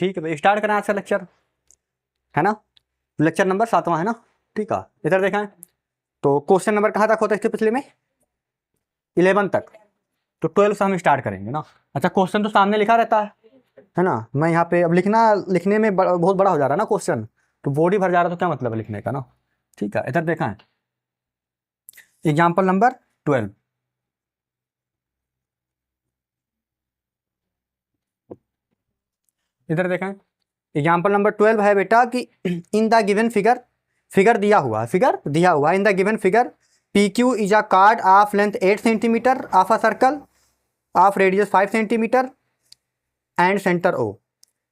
ठीक है भाई, स्टार्ट करें आज से लेक्चर, है ना। लेक्चर नंबर 7वां है ना। ठीक है, इधर देखें तो क्वेश्चन नंबर कहाँ तक होता है इसके पिछले में, 11 तक। तो 12 से हम स्टार्ट करेंगे ना। अच्छा, क्वेश्चन तो सामने लिखा रहता है ना। मैं यहाँ पे अब लिखने में बहुत बड़ा हो जा रहा है ना क्वेश्चन, तो बॉडी भर जा रहा है, तो क्या मतलब है लिखने का ना। ठीक है, इधर देखा है एग्जाम्पल नंबर 12। इधर देखें एग्जाम्पल नंबर 12 है बेटा कि इन द गिवन फिगर दिया हुआ in the given figure P Q is a chord of length 8 centimetre of a circle of radius 5 centimetre and centre O.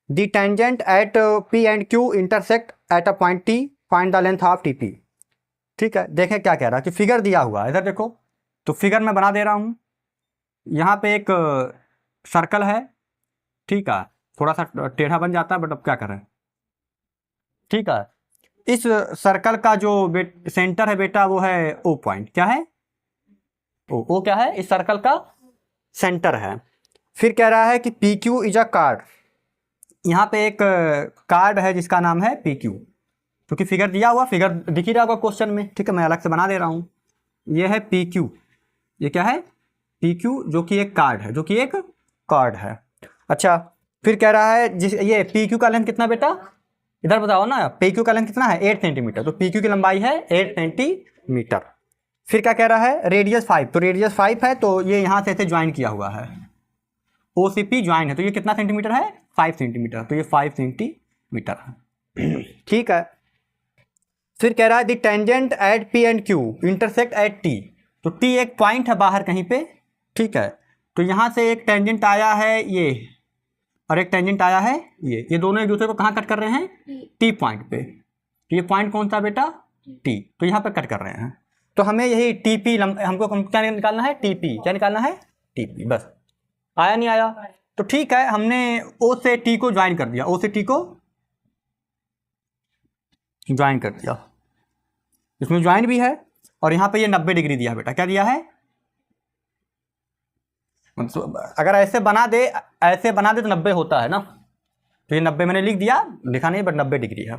The tangent at P and Q intersect at a point T, find the length of T P. ठीक है, देखें क्या कह रहा है कि figure दिया हुआ है। इधर देखो तो फिगर मैं बना दे रहा हूँ। यहाँ पे एक सर्कल है, ठीक है, थोड़ा सा टेढ़ा बन जाता है बट अब क्या करें। ठीक है, इस सर्कल का जो सेंटर है बेटा वो है ओ पॉइंट। क्या है ओ क्या है, इस सर्कल का सेंटर है। फिर कह रहा है कि P Q is a card. यहाँ पे एक कार्ड है जिसका नाम है पी क्यू, क्योंकि फिगर दिया हुआ, फिगर दिख ही रहा होगा क्वेश्चन में। ठीक है, मैं अलग से बना दे रहा हूँ। ये है पी क्यू, ये क्या है पी क्यू, जो कि एक कार्ड है, अच्छा, फिर कह रहा है ये पी क्यू का लेंथ कितना बेटा, इधर बताओ ना, पी क्यू का लेंथ कितना है 8 सेंटीमीटर, तो पी क्यू की लंबाई है 8 सेंटीमीटर। फिर क्या कह रहा है रेडियस 5, तो रेडियस 5 है, तो ये यहाँ से ऐसे ज्वाइन किया हुआ है, ओ सी पी ज्वाइन है, तो ये कितना सेंटीमीटर है 5 सेंटीमीटर, तो ये 5 सेंटीमीटर है। ठीक है, फिर कह रहा है the tangent at P and Q intersect at T, तो टी एक पॉइंट है बाहर कहीं पे। ठीक है, तो यहाँ से एक टेंजेंट आया है ये, और एक टेंजेंट आया है ये दोनों एक दूसरे को कहाँ कट कर रहे हैं, टी पॉइंट पे। तो ये पॉइंट कौन सा बेटा, टी, तो यहाँ पे कट कर रहे हैं। तो हमें यही टी पी हमको क्या निकालना है, टी पी, क्या निकालना है टी पी। बस, आया नहीं आया, तो ठीक है, हमने ओ से टी को ज्वाइन कर दिया, ओ से टी को ज्वाइन कर दिया, इसमें ज्वाइन भी है, और यहाँ पे ये 90 डिग्री दिया बेटा। क्या दिया है, मतलब अगर ऐसे बना दे तो 90 होता है ना, तो ये 90 मैंने लिख दिया, लिखा नहीं बट 90 डिग्री है।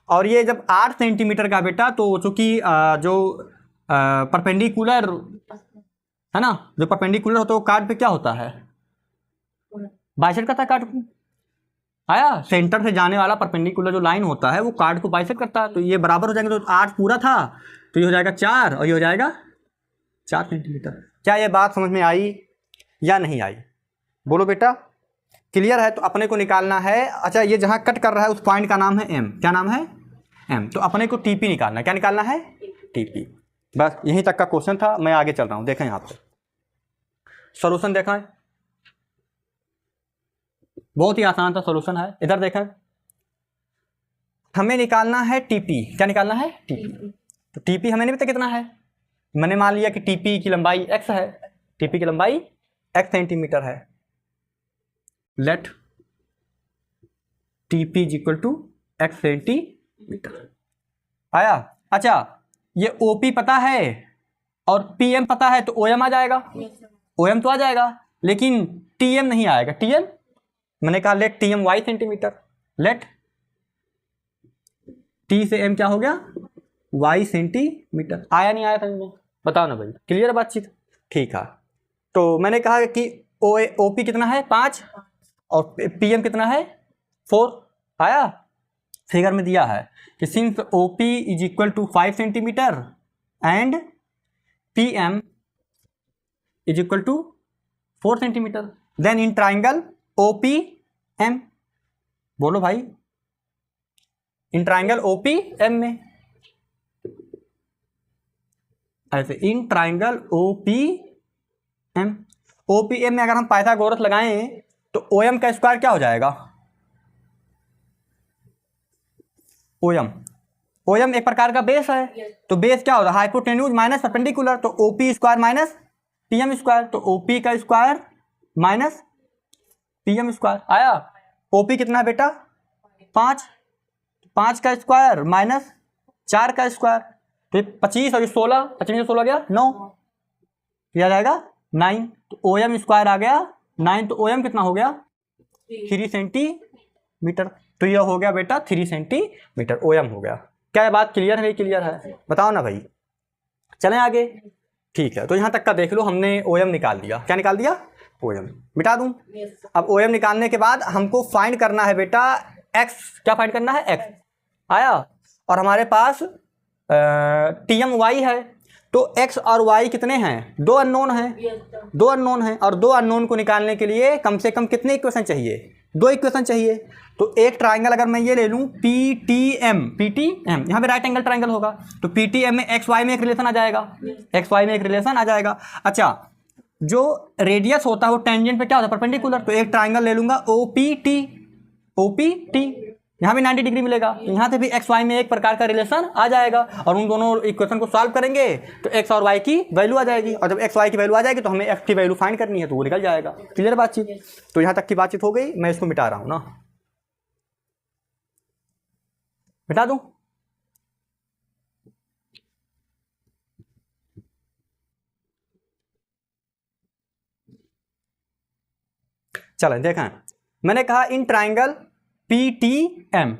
और ये जब 8 सेंटीमीटर का बेटा, तो चूंकि जो परपेंडिकुलर है ना, जो परपेंडिकुलर होता है वो कार्ड पे क्या होता है, बाइसेक्ट करता है कार्ड को। आया, सेंटर से जाने वाला परपेंडिकुलर जो लाइन होता है वो कार्ड को बाइसेक्ट करता है, तो ये बराबर हो जाएंगे, तो 8 पूरा था, तो ये हो जाएगा 4, और ये हो जाएगा 4 सेंटीमीटर। क्या ये बात समझ में आई या नहीं आई, बोलो बेटा, क्लियर है। तो अपने को निकालना है, अच्छा, ये जहाँ कट कर रहा है उस पॉइंट का नाम है एम। क्या नाम है, एम, तो अपने को टीपी निकालना है। क्या निकालना है, टीपी। बस यहीं तक का क्वेश्चन था, मैं आगे चल रहा हूँ। देखें यहाँ पे सॉल्यूशन, देखा है, बहुत ही आसान था सॉल्यूशन है। इधर देखें, हमें निकालना है टीपी। क्या निकालना है, टीपी। तो टीपी हमें नहीं पता कितना है, मैंने मान लिया कि टीपी की लंबाई x है, टीपी की लंबाई x सेंटीमीटर है। Let TP is equal to x centimetre. आया, अच्छा, ये ओपी पता है और पीएम पता है, तो ओएम आ जाएगा, ओएम तो आ जाएगा, लेकिन टीएम नहीं आएगा। टीएम मैंने कहा let TM Y centimetre, let T से एम क्या हो गया, वाई सेंटीमीटर। आया नहीं आया समझ में, बताओ ना भाई, क्लियर है बातचीत। ठीक है, तो मैंने कहा कि ओपी कितना है 5 और पीएम कितना है 4। आया, फिगर में दिया है कि since OP is equal to 5 centimetre and PM is equal to 4 centimetre, then in triangle OP M, बोलो भाई, इन ट्राइंगल ओपी एम में, ऐसे in triangle OP M, OP M में अगर हम पाइथागोरस लगाएं तो ओएम का स्क्वायर क्या हो जाएगा, ओएम, ओएम एक प्रकार का बेस है, तो बेस क्या होता है हाइपोटेन्यूज माइनस परपेंडिकुलर, तो OP square minus PM square, तो ओपी का स्क्वायर माइनस पीएम स्क्वायर। आया, ओपी कितना है बेटा 5 का स्क्वायर माइनस 4 का स्क्वायर, तो 25 और ये 16, 25 से 16 गया 9, किया जाएगा 9, तो ओएम स्क्वायर आ गया 9, तो ओएम कितना हो गया 3 सेंटीमीटर। मीटर। तो यह हो गया बेटा 3 सेंटीमीटर OM हो गया। क्या ये बात क्लियर है? क्लियर है, बताओ ना भाई। चलें आगे। ठीक है, तो यहाँ तक का देख लो, हमने OM निकाल दिया। क्या निकाल दिया? OM। मिटा दूं? अब OM निकालने के बाद हमको फाइंड करना है बेटा x। क्या फाइंड करना है? x आया। और हमारे पास TMY है, तो x और y कितने हैं? 2 अननोन हैं। 2 अननोन हैं, और 2 अननोन को निकालने के लिए कम से कम कितने इक्वेशन चाहिए? 2 इक्वेशन चाहिए। तो एक ट्राइंगल अगर मैं ये ले लूँ PTM, यहाँ पे राइट एंगल ट्राइंगल होगा, तो PTM में XY में एक रिलेशन आ जाएगा। XY में एक रिलेशन आ जाएगा। अच्छा, जो रेडियस होता है वो टेंजेंट पे क्या होता है? परपेंडिकुलर। तो एक ट्राइंगल ले लूंगा OPT, यहाँ भी 90 डिग्री मिलेगा। तो यहाँ से भी XY में एक प्रकार का रिलेशन आ जाएगा, और उन दोनों इक्वेशन को सॉल्व करेंगे तो x और y की वैल्यू आ जाएगी, और जब x y की वैल्यू आ जाएगी तो हमें x की वैल्यू फाइंड करनी है, तो वो निकल जाएगा। क्लियर बातचीत? तो यहाँ तक की बातचीत हो गई। मैं इसको मिटा रहा हूँ ना, मिटा दूं? चलो देखा, मैंने कहा in triangle PTM,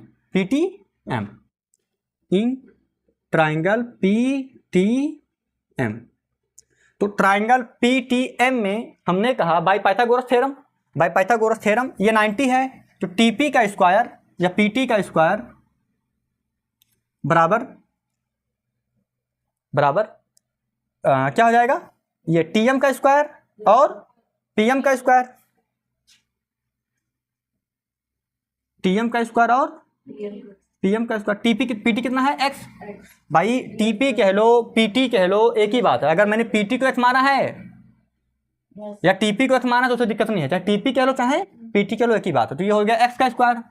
in triangle PTM। तो ट्राइंगल PTM में हमने कहा बाय पाइथागोरस थ्योरम, ये 90 है, तो TP का स्क्वायर या PT का स्क्वायर बराबर क्या हो जाएगा? ये TM का स्क्वायर और PM का स्क्वायर, TM का स्क्वायर और PM का स्क्वायर। PT कितना है? x। भाई TP कह लो PT कह लो, एक ही बात है। अगर मैंने PT को x माना है या TP को x माना तो उससे दिक्कत नहीं है, चाहे TP कह लो चाहे PT कह लो, एक ही बात है। तो ये हो गया x का स्क्वायर।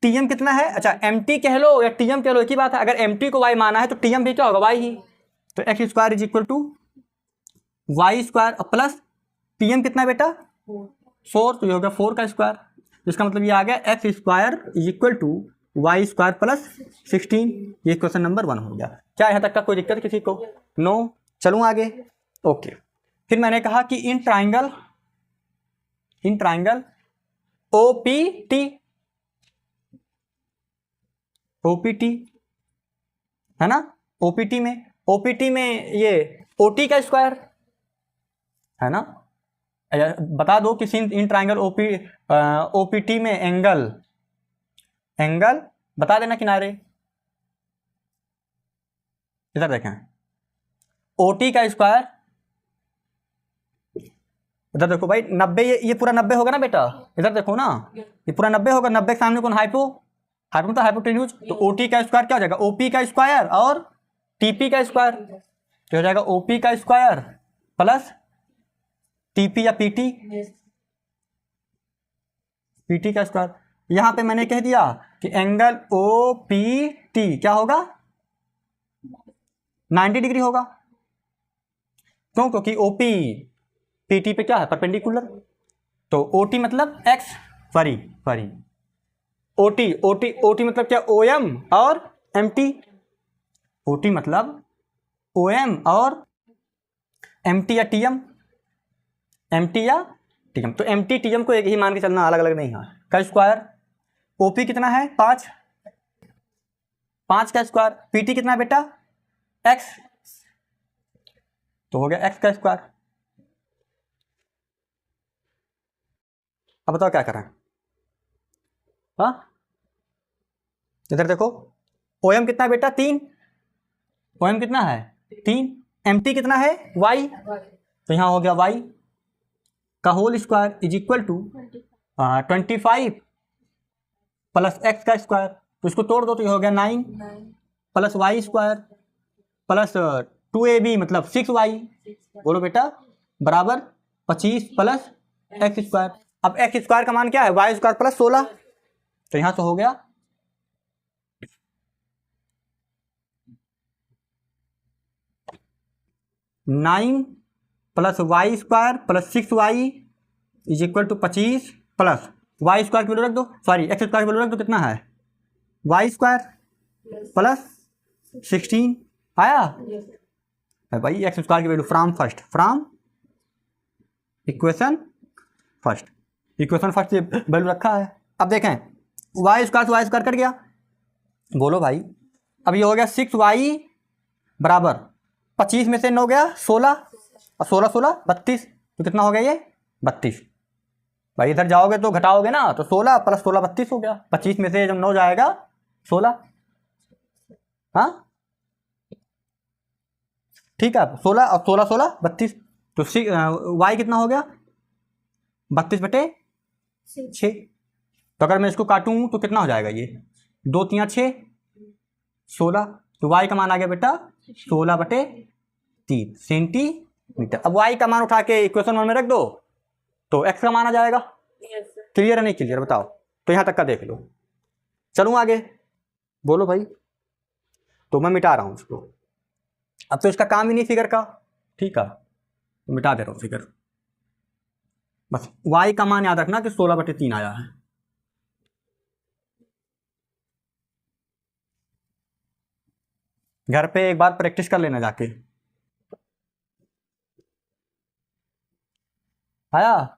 TM कितना है? अच्छा, MT कह लो या TM कह लो, एक ही बात है। अगर MT को y माना है तो TM भी क्या होगा? y ही। तो x square is equal to y square plus TM कितना बेटा? 4, तो ये हो गया 4 का स्क्वायर। इसका मतलब ये आ गया x square is equal to y square plus 16। ये क्वेश्चन नंबर 1 हो गया। क्या यहाँ तक का कोई दिक्कत किसी को? नो। चलूँ आगे। ओके, फिर मैंने कहा कि इन ट्राइंगल OPT है ना, OPT में ये OT का स्क्वायर है ना। बता दो कि इन ट्राइंगल OPT में एंगल बता देना किनारे। इधर देखें, OT का स्क्वायर, इधर देखो भाई 90, ये पूरा 90 होगा ना बेटा। इधर देखो ना, ये पूरा 90 होगा। 90 के सामने कौन? तो हाइपोटेन्यूज। तो OT का स्क्वायर क्या हो जाएगा? OP का स्क्वायर और TP का स्क्वायर, तो हो जाएगा OP का स्क्वायर प्लस TP या PT का स्क्वायर। यहां पे मैंने कह दिया कि एंगल OPT क्या होगा? 90 डिग्री होगा। क्यों? क्योंकि OP PT पे क्या है? परपेंडिकुलर। तो OT मतलब x, सॉरी OT मतलब क्या? OM और MT। OT मतलब OM और MT या TM, तो MT TM को एक ही मान के चलना, अलग अलग नहीं है। का स्क्वायर OP कितना है? 5 का स्क्वायर। PT कितना है बेटा? x, तो हो गया x का स्क्वायर। अब बताओ क्या करें? हाँ, इधर देखो, OM कितना है बेटा? 3। OM कितना है? 3। MT कितना है? y, तो यहाँ हो गया y का whole square is equal to 25 plus x का स्क्वायर। तो इसको तोड़ दो तो ये हो गया 9 plus y square plus 2ab मतलब 6y, बोलो बेटा, बराबर 25 प्लस x स्क्वायर। अब x स्क्वायर का मान क्या है? y square plus 16। तो यहां से हो गया 9 plus y square plus 6y is equal to 25 plus y square की वैल्यू रख दो, सॉरी x स्क्वायर की वैल्यू रख दो। कितना है? y स्क्वायर प्लस 16 आया है भाई। x स्क्वायर की वैल्यू फ्रॉम इक्वेशन फर्स्ट ये वैल्यू रखा है। अब देखें वाई स्क्वायर से वाई स्क्वायर कट गया, बोलो भाई। अब ये हो गया 6y बराबर 25 में से 9 गया 16 और 16 16 32, तो कितना हो गया ये 32। भाई इधर जाओगे तो घटाओगे ना, तो 16 प्लस 16 32 हो गया। 25 में से जब 9 जाएगा 16, हाँ ठीक है, 16 और 16 16 32, तो y कितना हो गया 32/6। तो अगर मैं इसको काटूं तो कितना हो जाएगा ये 2 3 6 16, तो y का मान आ गया बेटा 16/3 सेंटीमीटर। अब y का मान उठा के इक्वेशन 1 में रख दो तो x का मान आ जाएगा। क्लियर है नहीं क्लियर बताओ? तो यहां तक का देख लो, चलूं आगे, बोलो भाई। तो मैं मिटा रहा हूं इसको, अब तो इसका काम ही नहीं फिगर का, ठीक है, तो मिटा दे रहा हूं फिगर। बस y का मान याद रखना कि 16/3 आया है। घर पे एक बार प्रैक्टिस कर लेना जाके। आया?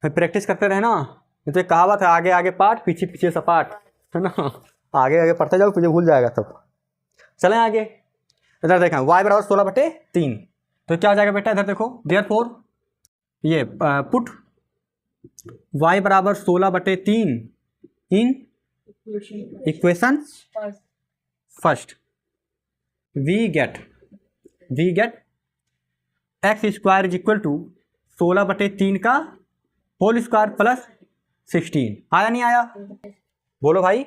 फिर प्रैक्टिस करते रहना, ये तो एक कहावत है, आगे आगे पाठ पीछे पीछे सपाट, है ना। आगे आगे पढ़ते जाओ, तुझे भूल जाएगा सब। चलें आगे, इधर देखें y बराबर 16/3, तो क्या हो जाएगा बेटा, इधर देखो, देयरफॉर ये पुट y बराबर 16/3 in equation first, we get x square is equal to 16/3 का होल स्क्वायर प्लस 16। आया नहीं आया? बोलो भाई,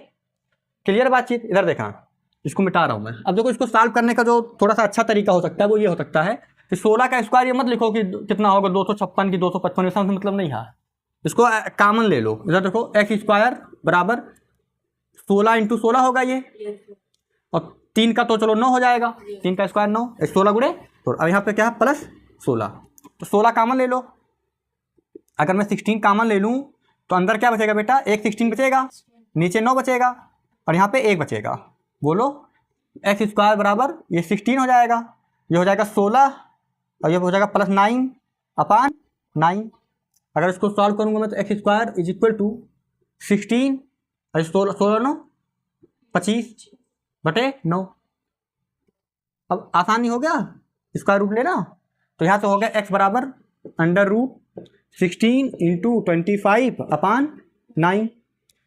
क्लियर बातचीत? इधर देखा, इसको मिटा रहा हूं मैं। अब देखो, इसको सॉल्व करने का जो थोड़ा सा अच्छा तरीका हो सकता है वो ये हो सकता है कि 16 का स्क्वायर ये मत लिखो कि कितना होगा 256 की 255, इसका मतलब नहीं है। इसको कॉमन ले लो। इधर देखो x स्क्वायर बराबर 16 × 16 होगा ये, और 3 का तो चलो 9 हो जाएगा, 3 का स्क्वायर 9, 16 गुणे, तो अब यहाँ पे क्या है प्लस 16, तो 16 कॉमन ले लो। अगर मैं 16 कॉमन ले लूँ तो अंदर क्या बचेगा बेटा, एक 16 बचेगा, नीचे 9 बचेगा, और यहाँ पे 1 बचेगा। बोलो x स्क्वायर बराबर ये 16 हो जाएगा, ये हो जाएगा 16, और ये हो जाएगा प्लस 9/9। अगर इसको सॉल्व करूँगा मैं तो x square is equal to 16 और 16 9 25/9। अब आसानी हो गया स्क्वायर रूट लेना, तो यहाँ से हो गया x बराबर √16 × 25/9,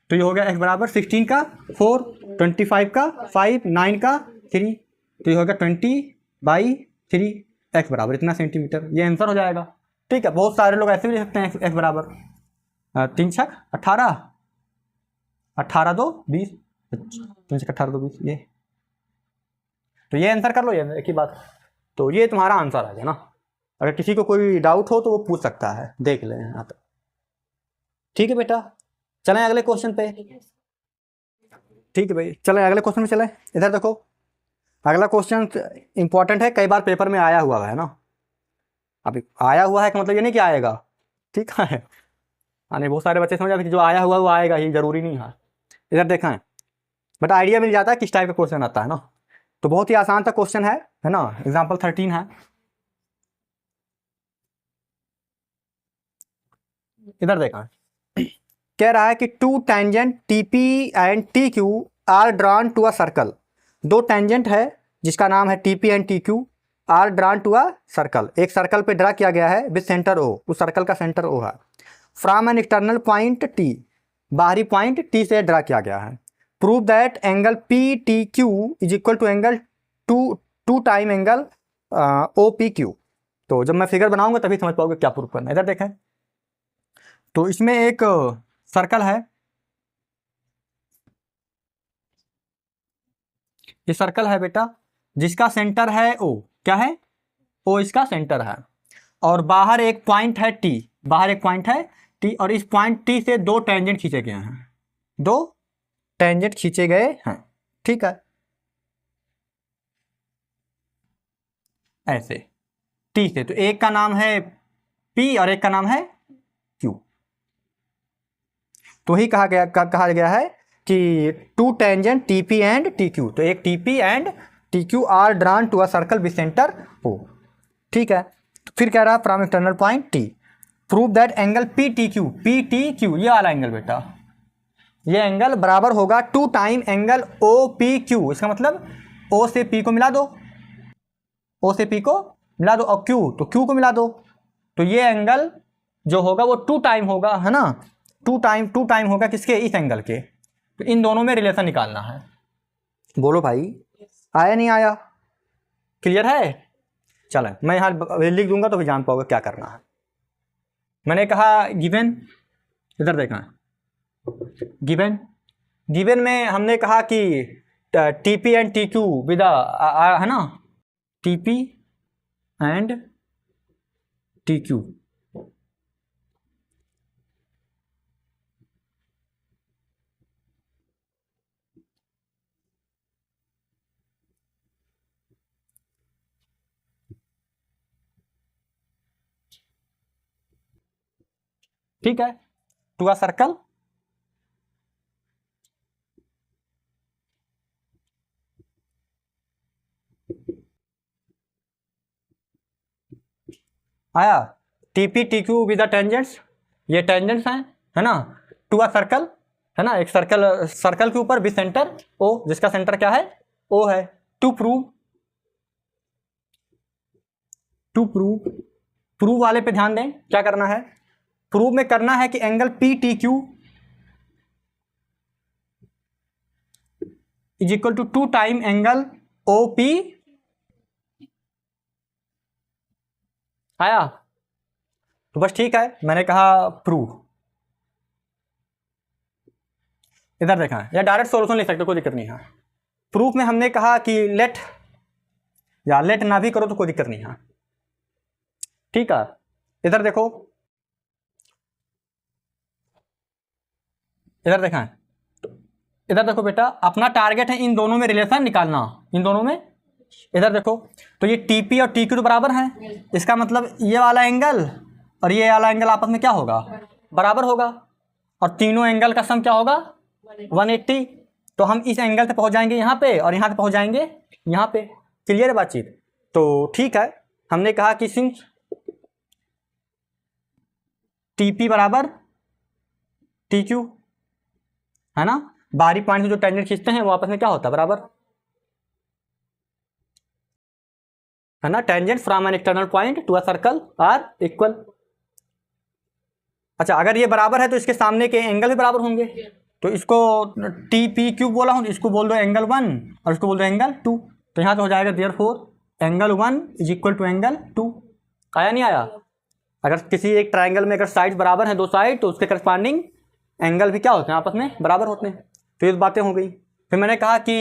तो ये हो गया x बराबर 16 का 4, 25 का 5, 9 का 3, तो ये हो गया 20/3, x बराबर इतना सेंटीमीटर, ये आंसर हो जाएगा। ठीक है, बहुत सारे लोग ऐसे भी लिख सकते हैं x बराबर 3 छक 18, 18 2 20, 3 छक 18 2 20, ये तो ये आंसर कर लो, ये एक ही बात। तो ये तुम्हारा आंसर आ गया ना। अगर किसी को कोई डाउट हो तो वो पूछ सकता है, देख लें यहाँ तक। ठीक है बेटा, चलें अगले क्वेश्चन पे। ठीक है भाई, चलें अगले क्वेश्चन में चलें। इधर देखो, अगला क्वेश्चन इंपॉर्टेंट है, कई बार पेपर में आया हुआ है ना। अभी आया हुआ है का मतलब ये नहीं कि आएगा, ठीक है, यानी बहुत सारे बच्चे समझ जाते हैं कि जो आया हुआ वो आएगा ही, जरूरी नहीं है। इधर देखा है, बट आइडिया मिल जाता है किस टाइप का क्वेश्चन आता है ना। तो बहुत ही आसान सा क्वेश्चन है ना। एग्जाम्पल 13 है, इधर देखा, कह रहा है कि 2 tangent TP and TQ are drawn to a circle. 2 tangent है जिसका नाम है TP and TQ are drawn to a circle. एक सर्कल पे ड्रा किया गया है विद सेंटर O, उस सर्कल का सेंटर O है। From an external point T, बाहरी पॉइंट T से ड्रा किया गया है। Prove that angle PTQ is equal to angle 2 time angle OPQ। तो जब मैं फिगर बनाऊंगा तभी समझ पाओगे क्या प्रूव करना है। इधर देखें, तो इसमें एक सर्कल है, ये सर्कल है बेटा जिसका सेंटर है O। क्या है? O इसका सेंटर है, और बाहर एक पॉइंट है T, बाहर एक पॉइंट है T, और इस पॉइंट T से 2 टेंजेंट खींचे गए हैं, 2 टेंजेंट खींचे गए हैं। ठीक है, ऐसे T से, तो एक का नाम है P और एक का नाम है Q। तो ही कहा गया है कि 2 टेंजेंट TP एंड TQ, तो एक TP and TQ are drawn to a circle with centre O। ठीक है, तो फिर कह रहा है from external point T, prove that angle P T Q ये वाला एंगल बेटा, ये एंगल बराबर होगा 2 time angle O P Q. इसका मतलब ओ से पी को मिला दो, ओ से पी को मिला दो, और क्यू तो क्यू को मिला दो, तो ये एंगल जो होगा वो 2 टाइम होगा, है ना, 2 टाइम होगा किसके, इस एंगल के। तो इन दोनों में रिलेशन निकालना है। बोलो भाई, आया नहीं आया, क्लियर है? चलो मैं यहाँ लिख दूंगा तो भी जान पाओगे क्या करना है। मैंने कहा गिवन, इधर देखा, गिवन में हमने कहा कि TP and T Q with है ना, टीपी एंड टी क्यू, ठीक है, टू अ सर्कल आया, TP T Q with tangents, ये टेंजेंट्स हैं, है ना, टू अ सर्कल, है ना, एक सर्कल के ऊपर भी सेंटर ओ, जिसका सेंटर क्या है, ओ है। टू प्रूव वाले पे ध्यान दें, क्या करना है, प्रूव में करना है कि angle P T Q is equal to 2 time angle O P, आया, तो बस ठीक है, मैंने कहा प्रूव, इधर देखा है, या डायरेक्ट सॉल्यूशन लिख सकते हो, कोई दिक्कत नहीं है। प्रूफ में हमने कहा कि लेट, या लेट ना भी करो तो कोई दिक्कत नहीं है, ठीक है। इधर देखो, इधर देखा है, तो इधर देखो बेटा, अपना टारगेट है इन दोनों में रिलेशन निकालना, इन दोनों में, इधर देखो, तो ये टीपी और टी क्यू बराबर है, इसका मतलब ये वाला एंगल और ये वाला एंगल आपस में क्या होगा, बराबर होगा, और तीनों एंगल का सम क्या होगा, 180। तो हम इस एंगल से पहुंच जाएंगे यहाँ पे, और यहाँ से पहुंच जाएंगे यहाँ पे, क्लियर है बातचीत? तो ठीक है, हमने कहा कि सिंस टीपी बराबर टी क्यू, है ना, बाहरी पॉइंट से जो टेंजेंट खींचते हैं वो आपस में क्या होता है, बराबर, है ना, tangent from an external point to a circle are equal. अच्छा, अगर ये बराबर है तो इसके सामने के एंगल भी बराबर होंगे, तो इसको टी पी क्यू बोला हूँ, इसको बोल दो एंगल 1 और इसको बोल दो एंगल 2, तो यहाँ से हो जाएगा therefore angle 1 is equal to angle 2। आया नहीं आया? अगर किसी एक ट्राइंगल में अगर साइड बराबर है, दो साइड, तो उसके करस्पॉन्डिंग एंगल भी क्या होते हैं, आपस में बराबर होते हैं। तो ये बातें हो गई। फिर मैंने कहा कि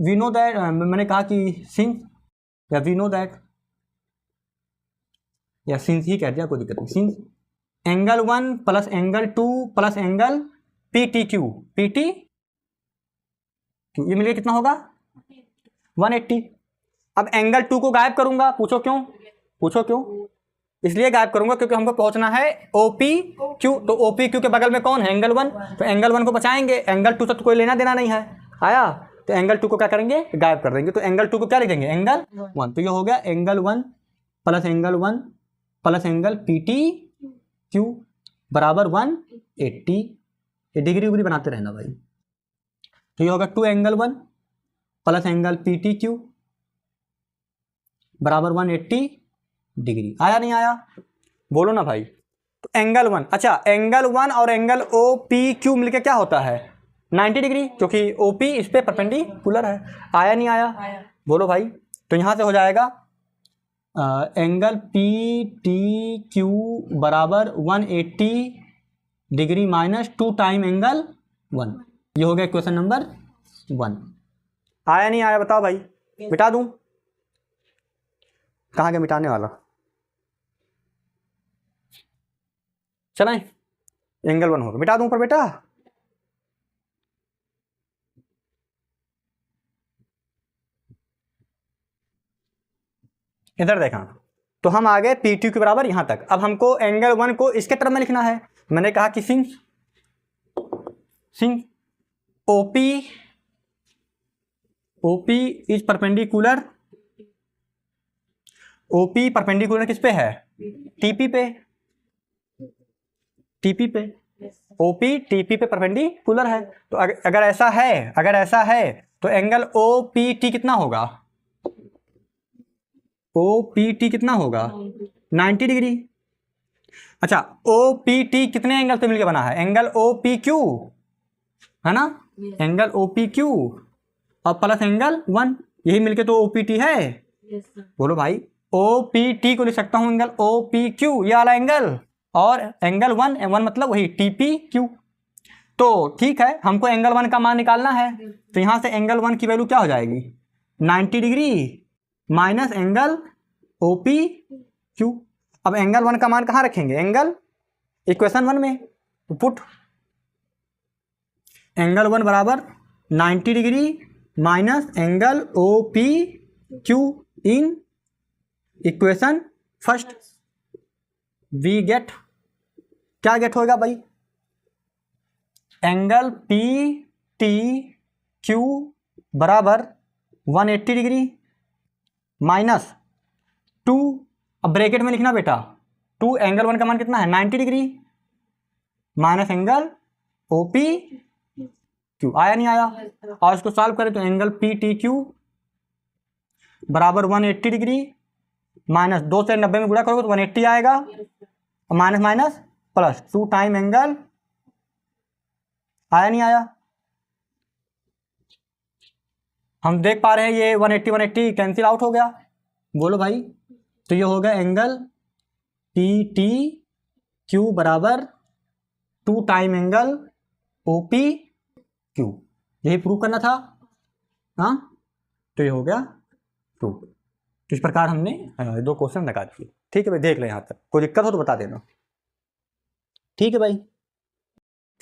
वी नो दैट, मैंने कहा कि सिंस, या वी नो दैट, या सिंस ही कह दिया, कोई दिक्कत नहीं, since angle 1 plus angle 2 plus angle P T Q, P T Q, ये मिलकर कितना होगा, 180। अब एंगल 2 को गायब करूंगा, पूछो क्यों, पूछो क्यों? इसलिए गायब करूंगा क्योंकि हमको पहुंचना है ओपी क्यू, तो ओपी क्यू के बगल में कौन है, एंगल 1, तो एंगल 1 को बचाएंगे, एंगल 2 से तो कोई लेना देना नहीं है। आया? तो एंगल 2 को क्या करेंगे, गायब कर देंगे, तो एंगल 2 को क्या लिख देंगे, एंगल 1। तो ये हो गया angle 1 plus angle 1 plus angle P T Q बराबर 180। ये डिग्री उग्री बनाते रहना भाई। तो ये होगा 2 angle 1 plus angle P T Q बराबर 180 डिग्री। आया नहीं आया? बोलो ना भाई। तो एंगल 1, अच्छा एंगल 1 और एंगल ओ पी क्यू मिलके क्या होता है, 90 डिग्री, क्योंकि ओ पी इस पे परपेंडिकुलर है। आया नहीं आया? बोलो भाई। तो यहां से हो जाएगा एंगल पी टी क्यू बराबर 180 डिग्री माइनस 2 टाइम एंगल 1। ये हो गया क्वेश्चन नंबर 1। आया नहीं आया बताओ भाई? मिटा दूं? कहाँ के मिटाने वाला? चलें, एंगल 1 होगा, मिटा दूं पर बेटा? इधर देखा, तो हम आ गए पी टी के बराबर यहां तक। अब हमको एंगल 1 को इसके टर्म में लिखना है। मैंने कहा कि since OP is perpendicular, OP perpendicular किस पे है, टीपी पे, टीपी पे, ओपी टीपी पे परपेंडिकुलर है। तो अगर ऐसा है तो एंगल ओपीटी कितना होगा? ओपीटी कितना होगा? 90 डिग्री। अच्छा, ओपीटी कितने एंगल से मिलकर बना है? एंगल ओपीक्यू है ना, एंगल ओपीक्यू और प्लस एंगल 1, यही मिलके तो ओपीटी है। बोलो भाई, ओपीटी को लिख सकता हूं एंगल ओपीक्यू, ये वाला एंगल, और एंगल 1 मतलब वही टीपीक्यू। तो ठीक है, हमको एंगल 1 का मान निकालना है, तो यहां से एंगल 1 की वैल्यू क्या हो जाएगी? 90 degree minus angle OP Q. अब एंगल 1 का मान कहाँ रखेंगे? एंगल इक्वेशन 1 में। तो पुट एंगल 1 बराबर 90 degree minus angle OP Q in equation first. We get, क्या गेट होगा भाई? एंगल पी टी क्यू बराबर 180 डिग्री माइनस 2, अब ब्रैकेट में लिखना बेटा, 2 एंगल 1 का मान कितना है? 90 degree minus angle OP Q. आया नहीं आया? और इसको सॉल्व करें तो एंगल पी टी क्यू बराबर 180 डिग्री माइनस 2 से 90 में गुणा करोगे तो 180 आएगा, minus minus plus 2 time angle. आया नहीं आया? हम देख पा रहे हैं ये 180 कैंसिल आउट हो गया। बोलो भाई, तो ये हो गया एंगल पी टी क्यू बराबर 2 टाइम एंगल ओपी क्यू। यही प्रूव करना था। हाँ, तो ये हो गया प्रूव। तो इस प्रकार हमने 2 क्वेश्चन लगा दिए। ठीक है भाई, देख लें यहाँ तक, कोई दिक्कत हो तो बता देना। ठीक है भाई,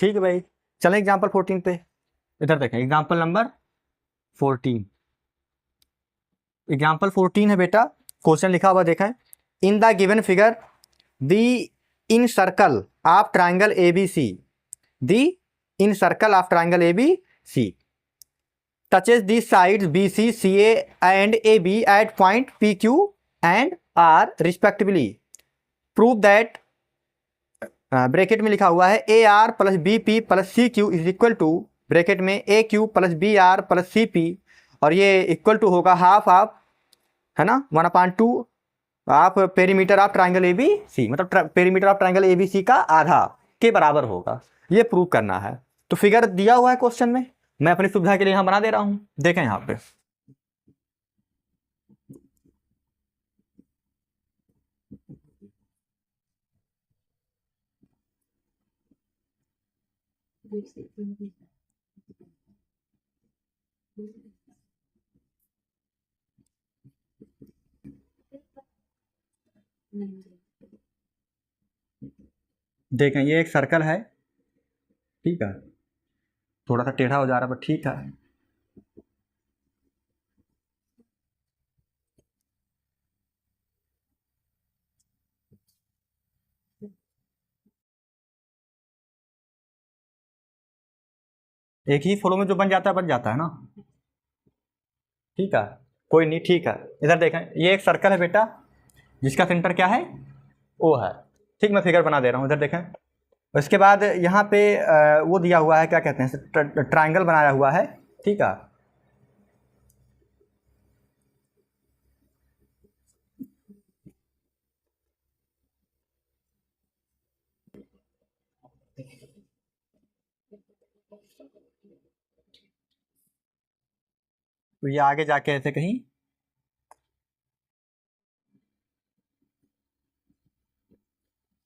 ठीक है भाई, चलें एग्जाम्पल 14 पे। इधर देखें, एग्जाम्पल नंबर 14। एग्जाम्पल 14 है बेटा, क्वेश्चन लिखा हुआ देखें। In the given figure the incircle of triangle A B C, the incircle of triangle A B C touches the sides BC, CA and AB at point PQ and R respectively. Prove that bracket में लिखा हुआ है AR plus BP plus CQ is equal to bracket में AQ plus BR plus CP, और ये equal to होगा half of, है ना, 1/2 of perimeter of triangle ABC, मतलब पेरीमीटर ऑफ ट्राइंगल ABC का आधा के बराबर होगा। ये प्रूव करना है। तो फिगर दिया हुआ है क्वेश्चन में, मैं अपनी सुविधा के लिए यहां बना दे रहा हूं। देखें यहां पे, देखें ये एक सर्कल है, ठीक है, थोड़ा सा टेढ़ा हो जा रहा है, बट ठीक है। एक ही फ्लो में जो बन जाता है ना, ठीक है, कोई नहीं, ठीक है। इधर देखें, ये एक सर्कल है बेटा, जिसका सेंटर क्या है? ओ है। ठीक, मैं फिगर बना दे रहा हूँ। इधर देखें, उसके बाद यहाँ पे वो दिया हुआ है, क्या कहते हैं, ट्राइंगल बनाया हुआ है, ठीक है। तो ये आगे जाके ऐसे कहीं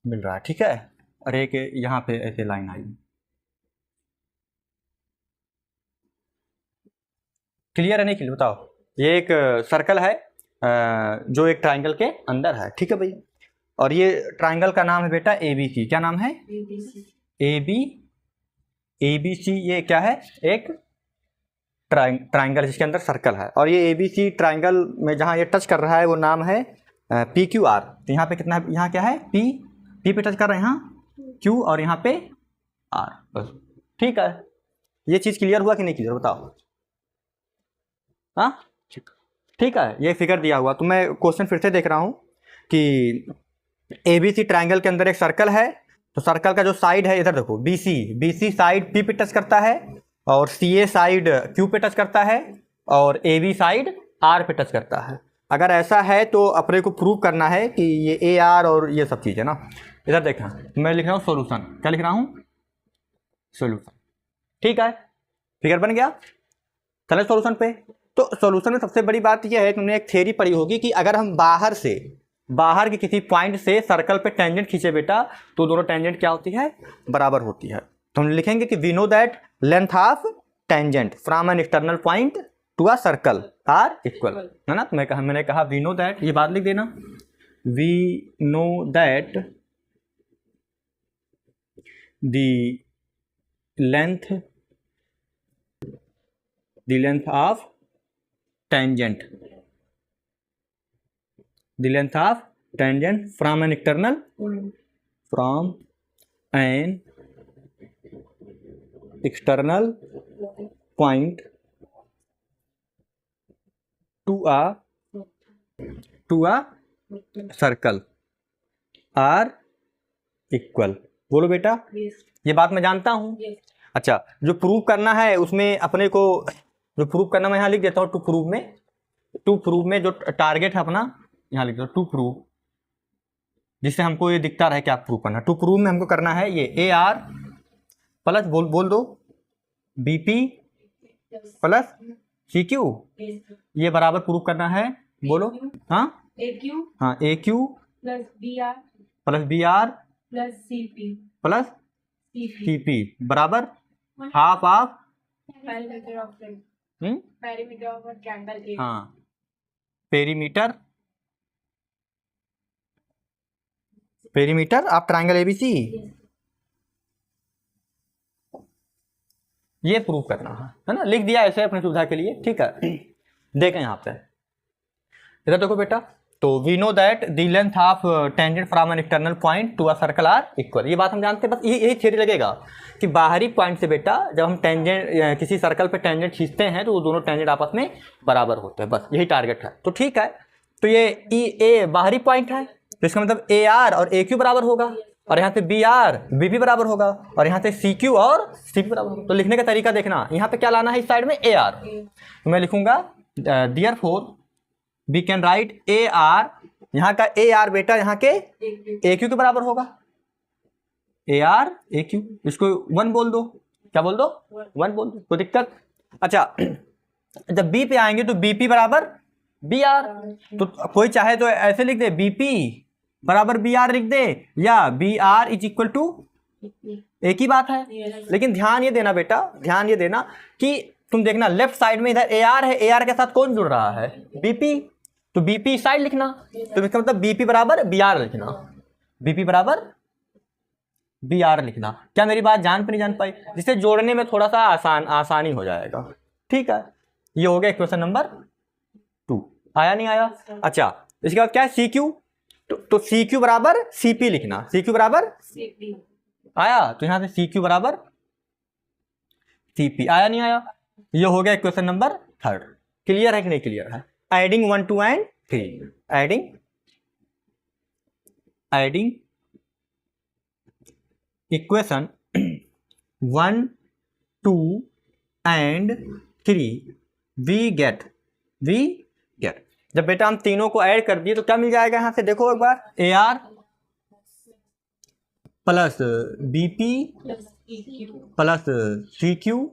मिल रहा है, ठीक है, और एक यहाँ पे ऐसे लाइन आई। क्लियर है नहीं क्लियर बताओ? ये एक सर्कल है जो एक ट्राइंगल के अंदर है, ठीक है भाई। और ये ट्राइंगल का नाम है बेटा ABC। क्या नाम है? ABC। ये क्या है? एक ट्राइंगल जिसके अंदर सर्कल है, और ये ABC ट्राइंगल में जहाँ ये टच कर रहा है वो नाम है PQR। तो यहाँ पे कितना है? यहाँ क्या है? P पे टच कर रहे हैं, यहाँ Q और यहाँ पे R, बस। ठीक है, ये चीज़ क्लियर हुआ कि नहीं क्लियर बताओ? हाँ, ठीक है। ये फिगर दिया हुआ, तो मैं क्वेश्चन फिर से देख रहा हूँ कि ABC ट्राइंगल के अंदर एक सर्कल है तो सर्कल का जो साइड है इधर देखो, BC साइड P पे टच करता है, और CA साइड Q पे टच करता है, और AB साइड R पे टच करता है। अगर ऐसा है तो अपने को प्रूव करना है कि ये AR और ये सब चीज़ है ना। इधर देखना, मैं लिख रहा हूँ सोल्यूशन, क्या लिख रहा हूँ, सोल्यूशन। ठीक है, फिगर बन गया। चले सोल्यूशन पे। तो सोल्यूशन में सबसे बड़ी बात यह है, तुमने एक थ्योरी पढ़ी होगी कि अगर हम बाहर के किसी पॉइंट से सर्कल पे टेंजेंट खींचे बेटा, तो दोनों टेंजेंट क्या होती है, बराबर होती है। तो हम लिखेंगे कि we know that length of tangent from an external point to a circle are equal, है ना। तो मैंने कहा वी नो दैट, ये बात लिख देना, we know that the length of tangent from an external point to a circle are equal. बोलो बेटा, ये बात मैं जानता हूँ। अच्छा, जो प्रूव करना है उसमें अपने को, जो प्रूव करना मैं यहाँ लिख देता हूँ, टू प्रूव में जो टारगेट है अपना यहाँ लिख दो, टू प्रूव, जिससे हमको ये दिखता रहे कि आप प्रूव करना। टू प्रूव में हमको करना है ये AR प्लस बोल दो BP प्लस CQ, ये बराबर प्रूव करना है। बोलो, हाँ AQ plus BR plus CP बराबर हाफ ऑफ हाँ पेरीमीटर ऑफ ट्रायंगल ABC। ये प्रूव करना है ना, लिख दिया ऐसे अपनी सुविधा के लिए। ठीक है, देखें यहाँ पे, इधर देखो बेटा, तो we know that the length of tangent from an external point to a circle are equal. ये बात हम जानते हैं, बस यही थ्योरी लगेगा कि बाहरी पॉइंट से बेटा जब हम टेंजेंट किसी सर्कल पे टेंजेंट खींचते हैं तो वो दोनों टेंजेंट आपस में बराबर होते हैं, बस यही टारगेट है। तो ठीक है, तो ये EA बाहरी पॉइंट है, तो इसका मतलब AR और AQ बराबर होगा, और यहाँ पे BR BP बराबर होगा, और यहाँ पे CQ और CP बराबर होगा। तो लिखने का तरीका देखना, यहाँ पे क्या लाना है, इस साइड में AR, तो मैं लिखूंगा therefore we can write AR, यहाँ का AR बेटा यहाँ के AQ के बराबर होगा, AR AQ, इसको 1 बोल दो, क्या बोल दो, 1 बोल दो, कोई दिक्कत। अच्छा, जब B पे आएंगे तो BP बराबर BR, तो कोई चाहे तो ऐसे लिख दे BP बराबर BR लिख दे, या BR इज इक्वल टू, एक ही बात है। लेकिन ध्यान ये देना बेटा, ध्यान ये देना कि तुम देखना लेफ्ट साइड में इधर AR है, AR के साथ कौन जुड़ रहा है, BP, तो BP साइड लिखना, तो इसका मतलब BP बराबर BR लिखना, BP बराबर BR लिखना। क्या मेरी बात जान पे नहीं जान पाई, जिससे जोड़ने में थोड़ा सा आसानी हो जाएगा। ठीक है, ये हो गया क्वेश्चन नंबर 2। आया नहीं आया? अच्छा, इसके बाद क्या है, CQ, तो CQ बराबर CP लिखना, CQ बराबर CP आया, तो यहां से CQ बराबर CP आया नहीं आया? ये हो गया क्वेश्चन नंबर 3। क्लियर है कि नहीं क्लियर है? Adding 1 2 and 3, adding equation 1 2 and 3 we get. जब बेटा हम तीनों को ऐड कर दिए तो क्या मिल जाएगा, यहां से देखो एक बार, AR plus BP plus CQ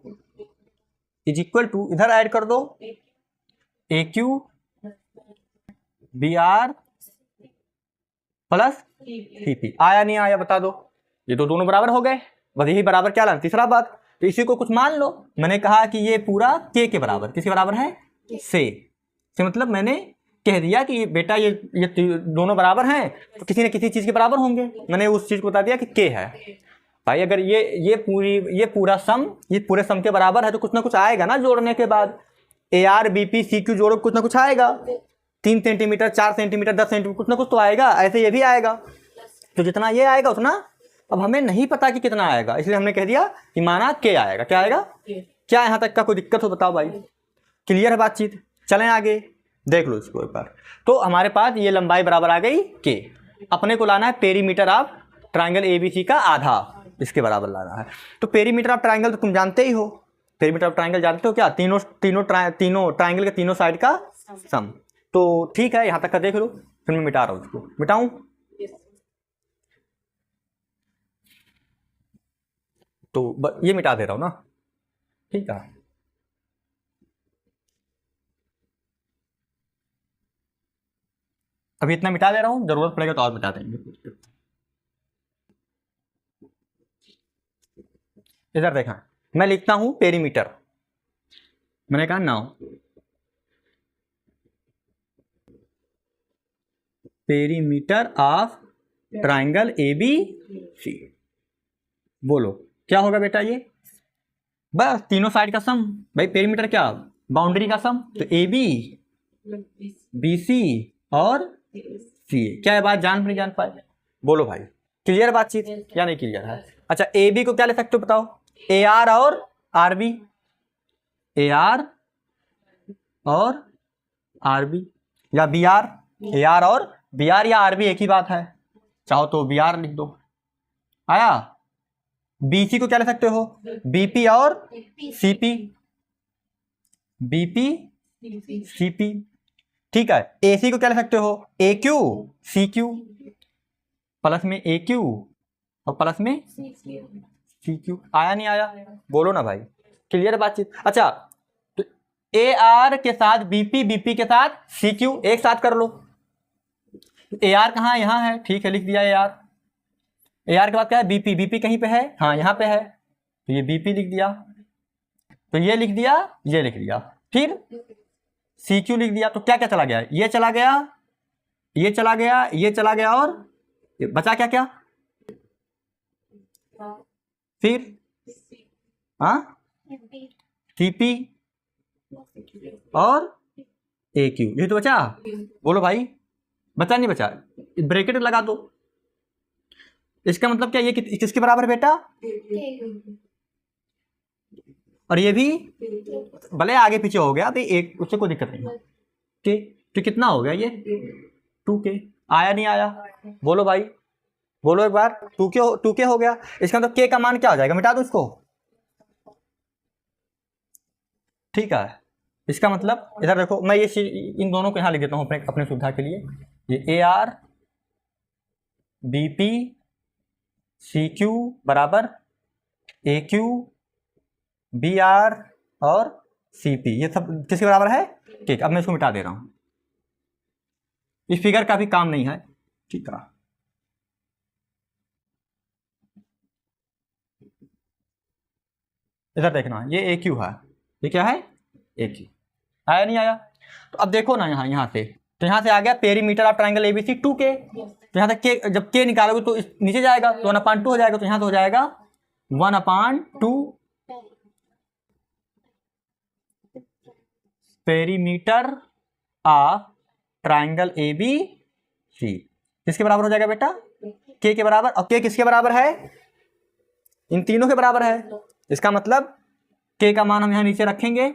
is equal to, इधर ऐड कर दो AQ BR प्लस CP। आया नहीं आया बता दो? ये तो दोनों बराबर हो गए, बस यही बराबर क्या लाना, तीसरा बात, तो इसी को कुछ मान लो। मैंने कहा कि ये पूरा K के बराबर, किसके बराबर है, से मतलब मैंने कह दिया कि बेटा ये दोनों बराबर हैं तो किसी न किसी चीज के बराबर होंगे, मैंने उस चीज को बता दिया कि K है। भाई अगर ये पूरा सम, ये पूरे सम के बराबर है तो कुछ ना कुछ आएगा ना जोड़ने के बाद, AR BP CQ जोड़ो कुछ ना कुछ आएगा, 3 सेंटीमीटर 4 सेंटीमीटर 10 सेंटीमीटर कुछ ना कुछ तो आएगा, ऐसे ये भी आएगा। तो जितना ये आएगा उतना अब हमें नहीं पता कि कितना आएगा, इसलिए हमने कह दिया कि माना K आएगा। क्या आएगा? क्या यहाँ तक का कोई दिक्कत हो बताओ भाई? क्लियर है बातचीत? चलें आगे, देख लो इसको एक बार। तो हमारे पास ये लंबाई बराबर आ गई K, अपने को लाना है पेरीमीटर ऑफ ट्राइंगल ABC का आधा, इसके बराबर लाना है। तो पेरीमीटर ऑफ ट्राइंगल तो तुम जानते ही हो, पेरीमीटर ऑफ ट्राइंगल जानते हो क्या, तीनों ट्राइंगल के तीनों साइड का सम। तो ठीक है, यहां तक का देख लो, फिर मैं मिटा रहा हूं उसको, मिटाऊं? तो ये मिटा दे रहा हूं ना, ठीक है। अभी इतना मिटा दे रहा हूं, जरूरत पड़ेगा तो और मिटा देंगे। इधर देखा, मैं लिखता हूं पेरीमीटर, मैंने कहा now perimeter of triangle ABC। बोलो क्या होगा बेटा, ये बस तीनों साइड का सम। भाई पेरीमीटर क्या, बाउंड्री का सम। तो AB BC और CA, क्या ये बात जान नहीं जान पाए? बोलो भाई, क्लियर बातचीत या नहीं क्लियर है? अच्छा, AB को क्या ले सकते हो बताओ, AR और RB, AR और RB, या BR, AR और BR या RB एक ही बात है, चाहो तो BR लिख दो। आया? BC को क्या ले सकते हो, BP और CP, BP CP, ठीक है। AC को क्या ले सकते हो, AQ CQ, प्लस में AQ और प्लस में CQ। आया नहीं आया? बोलो ना भाई, क्लियर बातचीत? अच्छा, तो AR के साथ BP, BP के साथ CQ एक साथ कर लो। AR कहाँ है, यहाँ है, ठीक है, लिख दिया AR। AR के बाद क्या है, BP, BP कहीं पे है, हाँ यहाँ पे है, तो ये BP लिख दिया, तो ये लिख दिया, ये लिख दिया, फिर CQ लिख दिया। तो क्या क्या चला गया, ये चला गया, ये चला गया, ये चला गया, और बचा क्या क्या, फिर हाँ CP और AQ, ये तो बचा। बोलो भाई, बचा नहीं बचा? ब्रैकेट लगा दो। इसका मतलब क्या, ये किसके बराबर है बेटा, और ये भी भले आगे पीछे हो गया, तो एक उससे कोई दिक्कत नहीं है। तो कितना हो गया ये, 2K। आया नहीं आया? बोलो भाई, बोलो एक बार, 2K हो गया। इसका मतलब K का मान क्या हो जाएगा, मिटा दो इसको, ठीक है। इसका मतलब इधर देखो, मैं ये इन दोनों को यहां लिख देता हूं अपने सुविधा के लिए, ये AR BP CQ बराबर AQ BR और CP, ये सब किसके बराबर है, ठीक। अब मैं इसको मिटा दे रहा हूं, इस फिगर का भी काम नहीं है, ठीक है। इधर देखना, ये AQ है, ये क्या है, AQ। आया नहीं आया? तो अब देखो ना, यहाँ से, तो यहाँ से आ गया perimeter of triangle ABC 2K। तो यहाँ से K, जब K निकालोगे तो नीचे जाएगा, तो 1/2 हो जाएगा, तो यहाँ से हो जाएगा 1/2 पेरीमीटर ऑफ ट्राइंगल ABC। किसके बराबर हो जाएगा बेटा, K के बराबर। और K किसके बराबर है, इन तीनों के बराबर है। इसका मतलब K का मान हम यहाँ नीचे रखेंगे,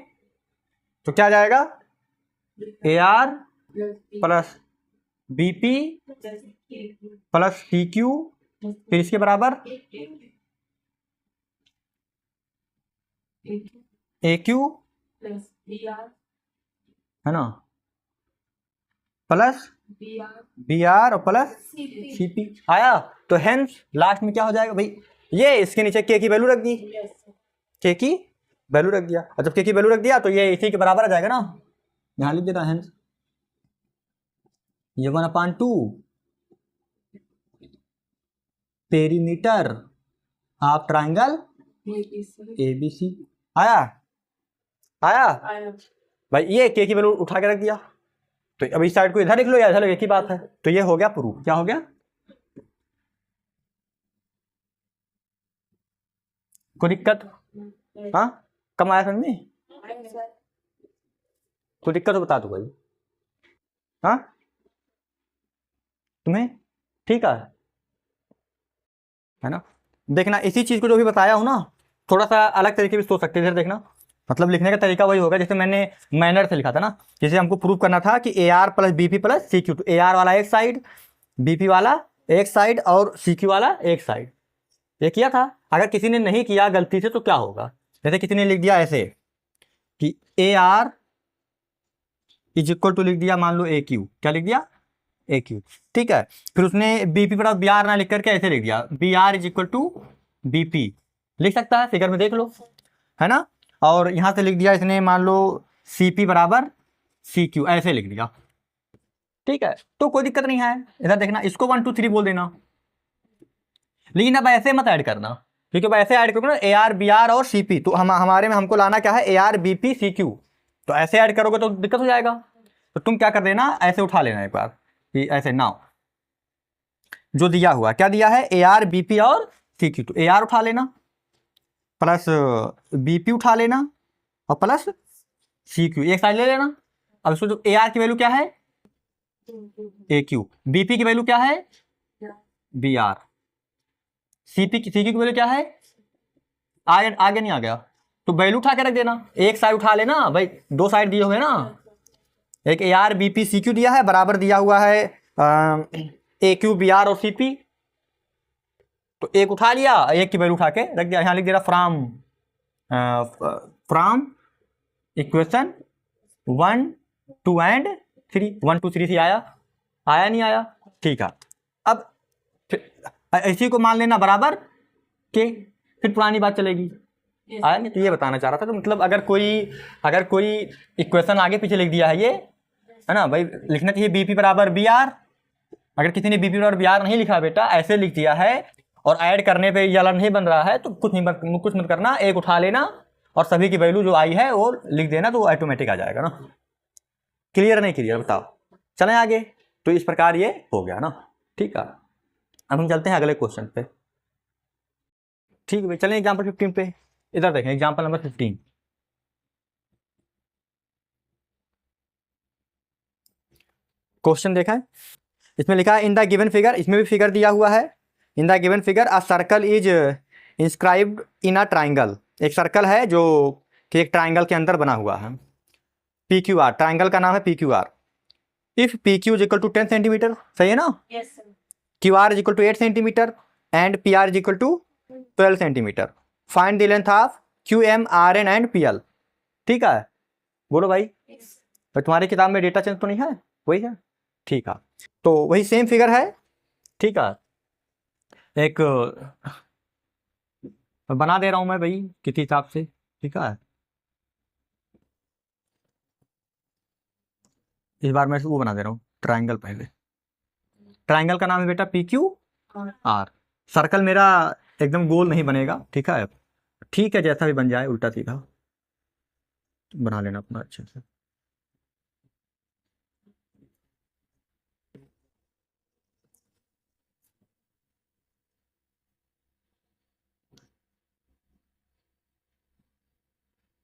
तो क्या जाएगा, AR plus BP plus CQ, फिर इसके बराबर AQ है ना, प्लस BR और प्लस CP। आया? तो हेंस लास्ट में क्या हो जाएगा भाई, ये इसके नीचे K की वैल्यू रख दी, K की वैल्यू रख दिया, और जब K की वैल्यू रख दिया तो ये इसी के बराबर आ जाएगा ना, यहां लिख देना हेंस ये 1/2 पेरीमीटर ऑफ ट्राइंगल ABC। आया? आया भाई, ये K की वैल्यू उठा के रख दिया, तो अब इस साइड को इधर लिख लो या इधर, एक ही बात है। तो ये हो गया प्रूफ। क्या हो गया, कोई दिक्कत? हाँ, कम आया समझ में? कोई दिक्कत हो बता दो भाई, हाँ तुम्हें, ठीक है ना। देखना, इसी चीज को जो भी बताया हूं ना, थोड़ा सा अलग तरीके भी सोच सकते हैं। इधर देखना, मतलब लिखने का तरीका वही होगा जैसे मैंने मैनर से लिखा था ना, जैसे हमको प्रूव करना था कि AR plus BP plus CQ। तो AR वाला एक साइड, BP वाला एक साइड और सी क्यू वाला एक साइड, ये किया था। अगर किसी ने नहीं किया गलती से तो क्या होगा, जैसे किसी ने लिख दिया ऐसे कि A R is equal to लिख दिया मान लो ए क्यू, क्या लिख दिया ए क्यू, ठीक है। फिर उसने बीपी पर बी आर ना लिख करके ऐसे लिख दिया B R is equal to BP, लिख सकता है, फिगर में देख लो, है ना। और यहां से लिख दिया इसने मान लो सी पी बराबर सी क्यू, ऐसे लिख दिया, ठीक है। तो कोई दिक्कत नहीं है, इधर देखना, इसको 1 2 3 बोल देना, लेकिन अब ऐसे मत ऐड करना, क्योंकि अब ऐसे ऐड करोगे ना ए आर बी आर और सी पी, तो हमारे में हमको लाना क्या है A R B P C Q, तो ऐसे ऐड करोगे तो दिक्कत हो जाएगा। तो तुम क्या कर देना, ऐसे उठा लेना एक बार कि ऐसे नाउ जो दिया हुआ क्या दिया है ए आर बी पी और सी क्यू, तो ए आर उठा लेना प्लस बी पी उठा लेना और प्लस सी क्यू एक साइड ले लेना। अब इसको जो ए आर की वैल्यू क्या है ए क्यू, बी पी की वैल्यू क्या है बी आर, सी क्यू की वैल्यू क्या है, आगे नहीं आ गया तो वैल्यू उठा के रख देना, एक साइड उठा लेना भाई, दो साइड दिए हुए ना, एक A R B P C Q दिया है, बराबर दिया हुआ है ए क्यू बी आर और सी पी, तो एक उठा लिया, एक की वैल्यू उठा के रख दिया, यहां लिख दिया फ्रॉम इक्वेशन 1 2 एंड 3, 1 2 3 से आया नहीं आया, ठीक है। अब इसी को मान लेना बराबर के, फिर पुरानी बात चलेगी, आया नहीं। तो ये बताना चाह रहा था, तो मतलब अगर कोई इक्वेशन आगे पीछे लिख दिया है ये, है ना भाई, लिखना चाहिए बीपी बराबर बी आर, अगर किसी ने बीपी बराबर बी आर नहीं लिखा बेटा, ऐसे लिख दिया है और ऐड करने पे ये वाला नहीं बन रहा है, तो कुछ मत करना, एक उठा लेना और सभी की वैल्यू जो आई है वो लिख देना, तो ऑटोमेटिक आ जाएगा ना। क्लियर नहीं क्लियर बताओ, चलें आगे। तो इस प्रकार ये हो गया ना, ठीक है। अब हम चलते हैं अगले क्वेश्चन पे, ठीक है भाई, चलें एग्जाम्पल 15 पे, इधर देखें एग्जाम्पल नंबर 15। क्वेश्चन देखा है, इसमें लिखा है इन द गिवन फिगर, इसमें भी फिगर दिया हुआ है, इन the given figure a circle is inscribed in a triangle, एक सर्कल है जो कि एक ट्राइंगल के अंदर बना हुआ है, पी क्यू आर, ट्राइंगल का नाम है P Q R, if P Q is equal to 10 centimetre, सही है ना, Q R is equal to 8 centimetre and P R is equal to 12 centimetre, find the length of Q M R N and P L, ठीक है। बोलो भाई, तो तुम्हारी किताब में डेटा चेंज तो नहीं है, वही है, ठीक है। तो वही सेम फिगर है, ठीक है, एक बना दे रहा हूं मैं भाई किसी हिसाब से, ठीक है। इस बार मैं वो बना दे रहा हूँ ट्राइंगल, पहले ट्राइंगल का नाम है बेटा पी क्यू आर, सर्कल मेरा एकदम गोल नहीं बनेगा, ठीक है, ठीक है, जैसा भी बन जाए उल्टा सीधा बना लेना अपना अच्छे से।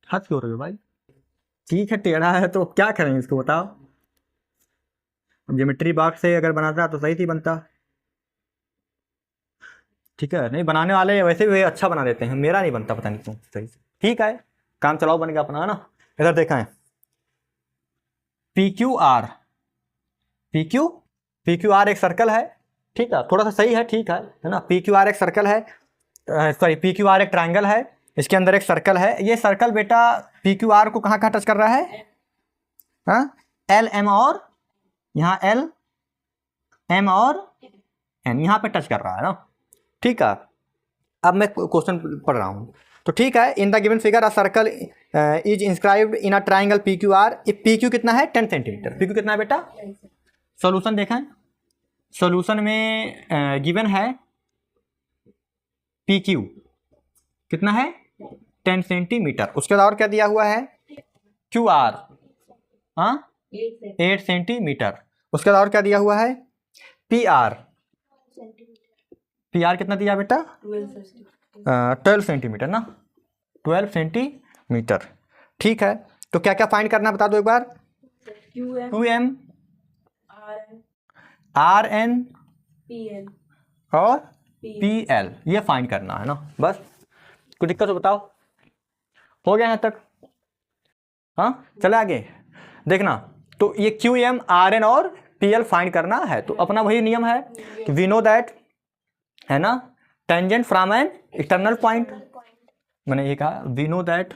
हद क्यों रहे हो भाई, ठीक है, टेढ़ा है तो क्या करें इसको बताओ, ज्योमेट्री बॉक्स से अगर बनाता तो सही थी बनता, ठीक है। नहीं बनाने वाले वैसे भी अच्छा बना देते हैं, मेरा नहीं बनता पता नहीं क्यों सही से, ठीक है, काम चलाओ बन गया अपना, है ना। इधर देखा है P Q are, P Q are एक सर्कल है, ठीक है, थोड़ा सा सही है, ठीक है ना, पी क्यू आर एक सर्कल है, सॉरी पी क्यू आर एक ट्राइंगल है, इसके अंदर एक सर्कल है, ये सर्कल बेटा पी क्यू आर को कहाँ कहाँ टच कर रहा है, हाँ एल एम और यहाँ एल एम और एन यहाँ पे टच कर रहा है ना, ठीक है। अब मैं क्वेश्चन पढ़ रहा हूँ, तो ठीक है, इन the given figure a circle is inscribed in a triangle P Q are, P Q कितना है 10 सेंटीमीटर, पी क्यू कितना है बेटा, सॉल्यूशन देखें, सॉल्यूशन में गिवन है पी क्यू कितना है 10 सेंटीमीटर, उसके बाद और क्या दिया हुआ है क्यू आर, हाँ 8 सेंटीमीटर, उसके बाद और क्या दिया हुआ है पी आर कितना दिया बेटा 12 सेंटीमीटर ना, 12 सेंटीमीटर, ठीक है। तो क्या क्या फाइंड करना बता दो एक बार, क्यू एम आर एन और पी एल, ये फाइंड करना है ना, बस कोई दिक्कत हो बताओ, हो गया यहाँ तक, हाँ चले आगे देखना। तो ये क्यू एम आर एन और पी एल फाइंड करना है। तो अपना वही नियम है कि वी नो दैट, है ना, tangent from an external point, मैंने ये कहा we know that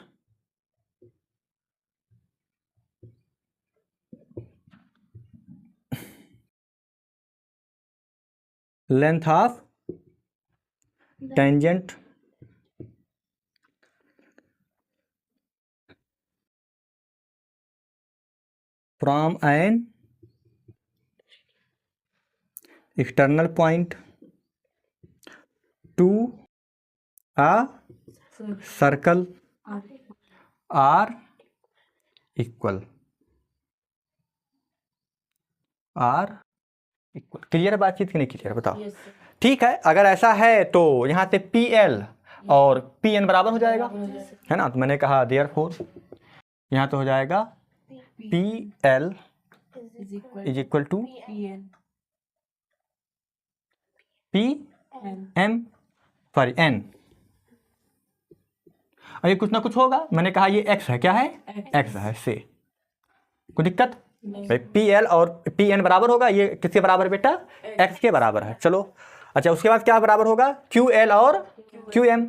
length of tangent from an external point to a circle are equal clear है बातचीत कि नहीं क्लियर, बताओ। ठीक है, अगर ऐसा है तो यहाँ से पी एल और पी एन बराबर हो जाएगा, है ना। तो मैंने कहा देयरफॉर यहाँ तो हो जाएगा P L is equal to P M sorry N, और ये कुछ ना कुछ होगा, मैंने कहा ये एक्स है, क्या है, एक्स है, से कोई दिक्कत भाई। पी एल और पी एन बराबर होगा, ये किसके बराबर बेटा, एक्स के बराबर है। चलो अच्छा, उसके बाद क्या बराबर होगा, क्यू एल और Q M,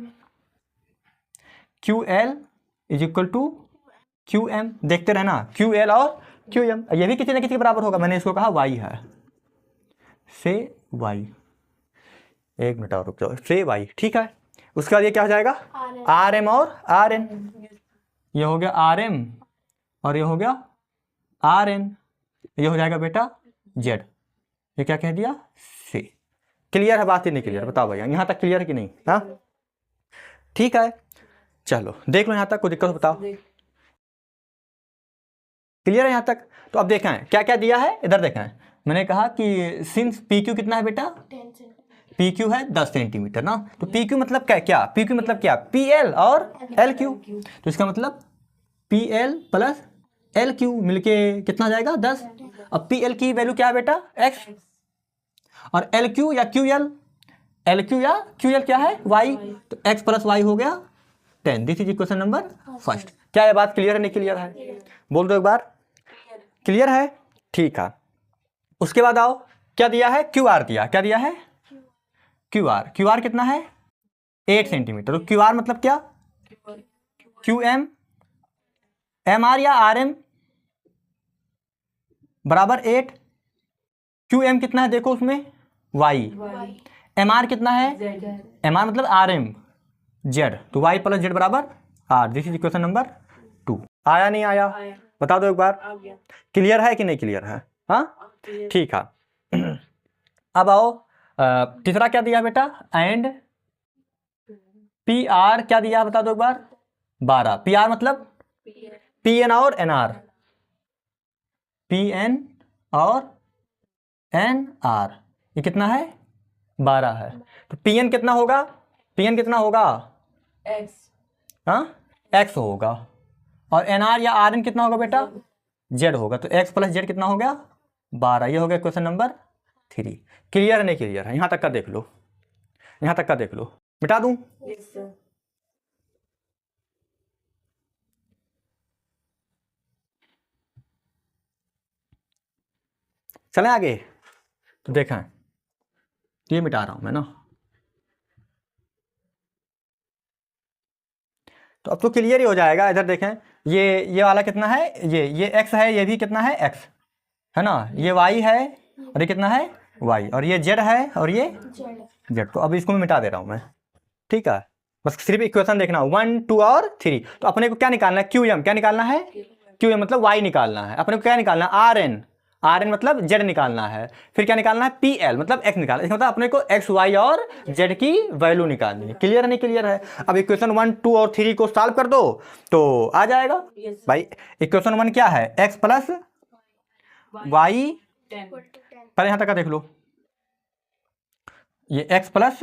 Q L is equal to Q M, देखते रहना, क्यू एल और क्यू एम, ये भी किसी न किसी के बराबर होगा, मैंने इसको कहा वाई है, से वाई, एक मिनट और रुक जाओ, से वाई, ठीक है। उसके बाद ये क्या हो जाएगा, आर एम और आर एन, ये हो गया आर एम और ये हो गया आर एन, ये हो जाएगा बेटा जेड, ये क्या कह दिया, से। क्लियर है बात ही नहीं क्लियर, बताओ भैया, यहाँ तक क्लियर है कि नहीं, हाँ ठीक है। चलो देख लो यहाँ तक, कोई दिक्कत हो बताओ, क्लियर है यहाँ तक। तो अब देखा है क्या क्या दिया है, इधर देखा है, मैंने कहा कि सिंस पी क्यू कितना है बेटा, पी क्यू है 10 सेंटीमीटर ना, तो पी क्यू मतलब क्या, क्या पी क्यू मतलब क्या, पी एल और एल क्यू, तो इसका मतलब P L plus L Q मिलके कितना जाएगा 10। अब पी एल की वैल्यू क्या है बेटा, एक्स, और एल क्यू या क्यू एल, एल क्यू या क्यू एल क्या है, वाई, तो एक्स प्लस वाई हो गया 10। This is equation number first. क्या ये बात क्लियर है नहीं क्लियर है, बोल दो एक बार, क्लियर है, ठीक है। उसके बाद आओ, क्या दिया है, क्यू आर दिया, क्या दिया है, क्यू आर, क्यू आर कितना है 8 सेंटीमीटर, तो क्यू आर मतलब क्या, क्यू एम, एम आर या आर एम बराबर 8, क्यू एम कितना है देखो उसमें वाई, एम आर कितना है, एम आर मतलब आर एम जेड, तो वाई प्लस जेड बराबर R. This is equation number 2। आया नहीं आया, बता दो एक बार, क्लियर है कि नहीं क्लियर है, हाँ ठीक है। अब आओ तीसरा क्या दिया बेटा, एंड पी आर क्या दिया बता दो एक बार, 12, पी आर मतलब पी एन और एन आर, पी एन और एन आर, ये कितना है 12 है, तो पी एन कितना होगा, पी एन कितना होगा एक्स, हाँ एक्स होगा, और एन आर या आर एन कितना होगा बेटा जेड होगा, तो एक्स प्लस जेड कितना हो गया 12। ये हो गया क्वेश्चन नंबर 3। क्लियर है नहीं क्लियर है, यहाँ तक का देख लो, यहाँ तक का देख लो, मिटा दूं, चलें आगे। तो देखा है, ये मिटा रहा हूं मैं ना, तो अब तो क्लियर ही हो जाएगा। इधर देखें, ये वाला कितना है, ये x है, ये भी कितना है x, है ना, ये y है और ये कितना है y, और ये z है और ये z। तो अब इसको मैं मिटा दे रहा हूं मैं, ठीक है। बस सिर्फ इक्वेशन देखना 1 2 और 3। तो अपने को क्या निकालना है, क्यू एम, क्या निकालना है, क्यू एम मतलब y निकालना है, अपने को क्या निकालना है, आर एन, आर एन मतलब जेड निकालना है, फिर क्या निकालना है पी एल मतलब एक्स निकालना है, इसका मतलब अपने को एक्स वाई और जेड की वैल्यू निकालनी है। क्लियर नहीं क्लियर है। अब इक्वेशन 1 2 और 3 को सॉल्व कर दो तो आ जाएगा भाई। इक्वेशन 1 क्या है, एक्स प्लस वाई, पहले यहां तक का देख लो, ये एक्स प्लस,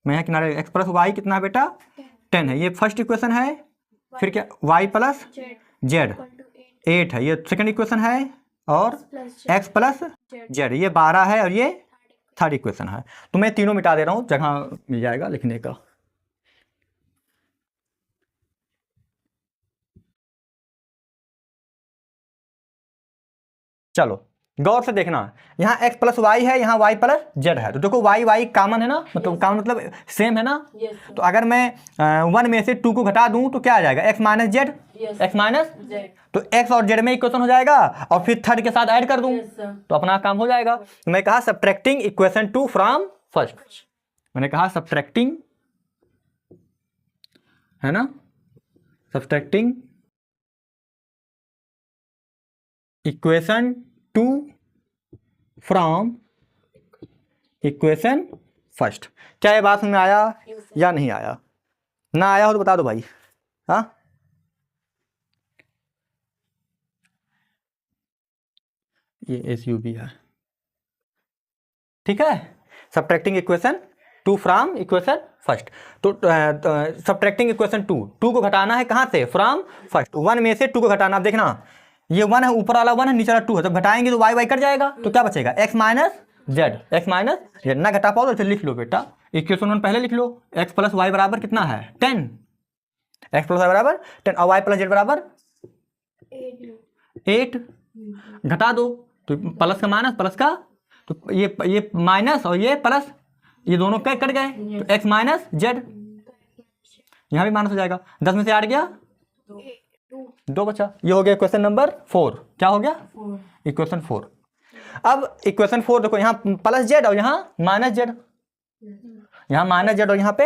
मैं यहाँ किनारे एक्स प्लस वाई कितना है बेटा 10 है, ये फर्स्ट इक्वेशन है। फिर क्या वाई प्लस जेड 8 है, ये सेकंड इक्वेशन है, और एक्स प्लस जेड ये 12 है, और ये थर्ड इक्वेशन है। तो मैं तीनों मिटा दे रहा हूँ, जगह मिल जाएगा लिखने का। चलो गौर से देखना, यहाँ x प्लस वाई है, यहाँ y प्लस जेड है, तो देखो y y कॉमन है ना, मतलब कॉमन मतलब सेम है ना। तो अगर मैं 1 में से 2 को घटा दूं तो क्या आ जाएगा, x minus Z, x minus, तो x और z में इक्वेशन हो जाएगा, और फिर थर्ड के साथ ऐड कर दूं तो अपना काम हो जाएगा। तो मैं कहा सब्ट्रैक्टिंग इक्वेशन 2 फ्रॉम फर्स्ट, मैंने कहा सब्ट्रैक्टिंग, है ना, subtracting equation 2 from equation first. क्या ये बात में आया या नहीं आया? ना आया हो तो बता दो भाई। हाँ, ये SUB है, ठीक है। Subtracting equation 2 from equation first, तो सब्ट्रैक्टिंग इक्वेशन 2 को घटाना है कहाँ से, फ्रॉम फर्स्ट। 1 में से 2 को घटाना, आप देखना ये 1 है, ऊपर वाला 1 है, नीचे वाला 2 है, जब घटाएंगे तो y y कट जाएगा, तो क्या बचेगा, x minus Z, x minus Z. ना घटा पाओ तो लिख लो बेटा, इक्वेशन 1 पहले लिख लो, x प्लस वाई बराबर कितना है 10, x प्लस वाई बराबर 10 और y प्लस जेड बराबर 8, घटा दो तो प्लस का माइनस प्लस का, तो ये माइनस और ये प्लस, ये दोनों कट गए, तो x माइनस जेड, यहाँ भी माइनस हो जाएगा, 10 में से 8 गया 2 बचा। ये हो गया क्वेश्चन नंबर 4। क्या हो गया, इक्वेशन 4। अब इक्वेशन 4 देखो, यहाँ प्लस जेड और यहाँ माइनस जेड, यहाँ माइनस जेड और यहाँ पे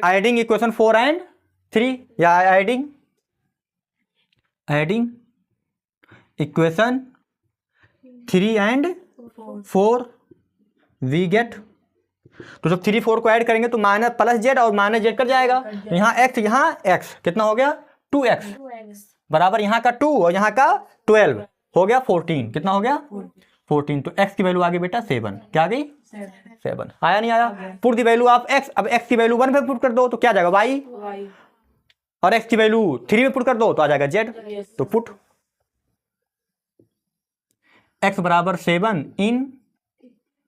एडिंग इक्वेशन 4 एंड 3, या adding equation 3 and 4 we get, तो जब 3 4 को ऐड करेंगे तो माइनस प्लस जेड और माइनस जेड कर जाएगा, यहाँ x कितना हो गया 2x बराबर यहाँ का 2 और यहाँ का 12 हो गया 14, कितना हो गया 14, तो x की वैल्यू आ गई बेटा 7, क्या आ गई 7, आया नहीं आया, put the value of x, अब x की वैल्यू 1 पे पुट कर दो तो क्या आ जाएगा y, और x की वैल्यू 3 में पुट कर दो तो आ जाएगा z, तो पुट x बराबर 7 इन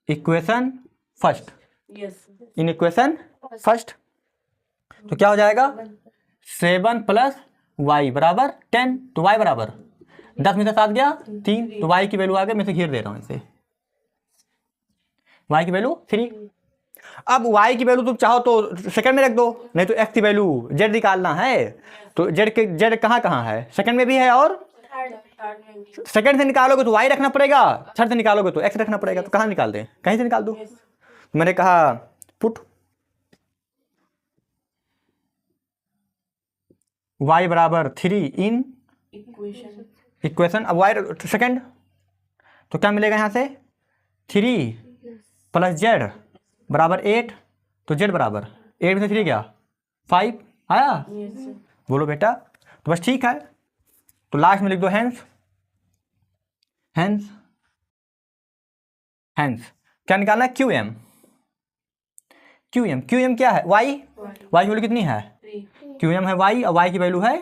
इक्वेशन फर्स्ट, इन इक्वेशन फर्स्ट, तो क्या हो जाएगा 7 प्लस y बराबर 10, तो y बराबर 10 में से 7 गया 3, तो y की वैल्यू आ गई, मैं से घेर दे रहा हूं इसे, y की वैल्यू 3। अब y की वैल्यू तुम चाहो तो सेकंड में रख दो, नहीं तो x की वैल्यू z निकालना है, तो z कहाँ है, सेकंड में भी है, और सेकंड से निकालोगे तो y रखना पड़ेगा, थर्ड से निकालोगे तो x रखना पड़ेगा, तो कहाँ निकाल दें, कहीं से निकाल दो। मैंने कहा पुट y बराबर 3 इन इक्वेशन, अब y सेकंड, तो क्या मिलेगा यहाँ से 3 प्लस जेड बराबर 8, तो z बराबर 8 में से 3 क्या 5 आया, बोलो बेटा, तो बस ठीक है, तो लास्ट में लिख दो हैंस, हैंस हैंस, क्या निकालना है QM, QM क्या है y की वैल्यू कितनी है, QM है y और y की वैल्यू है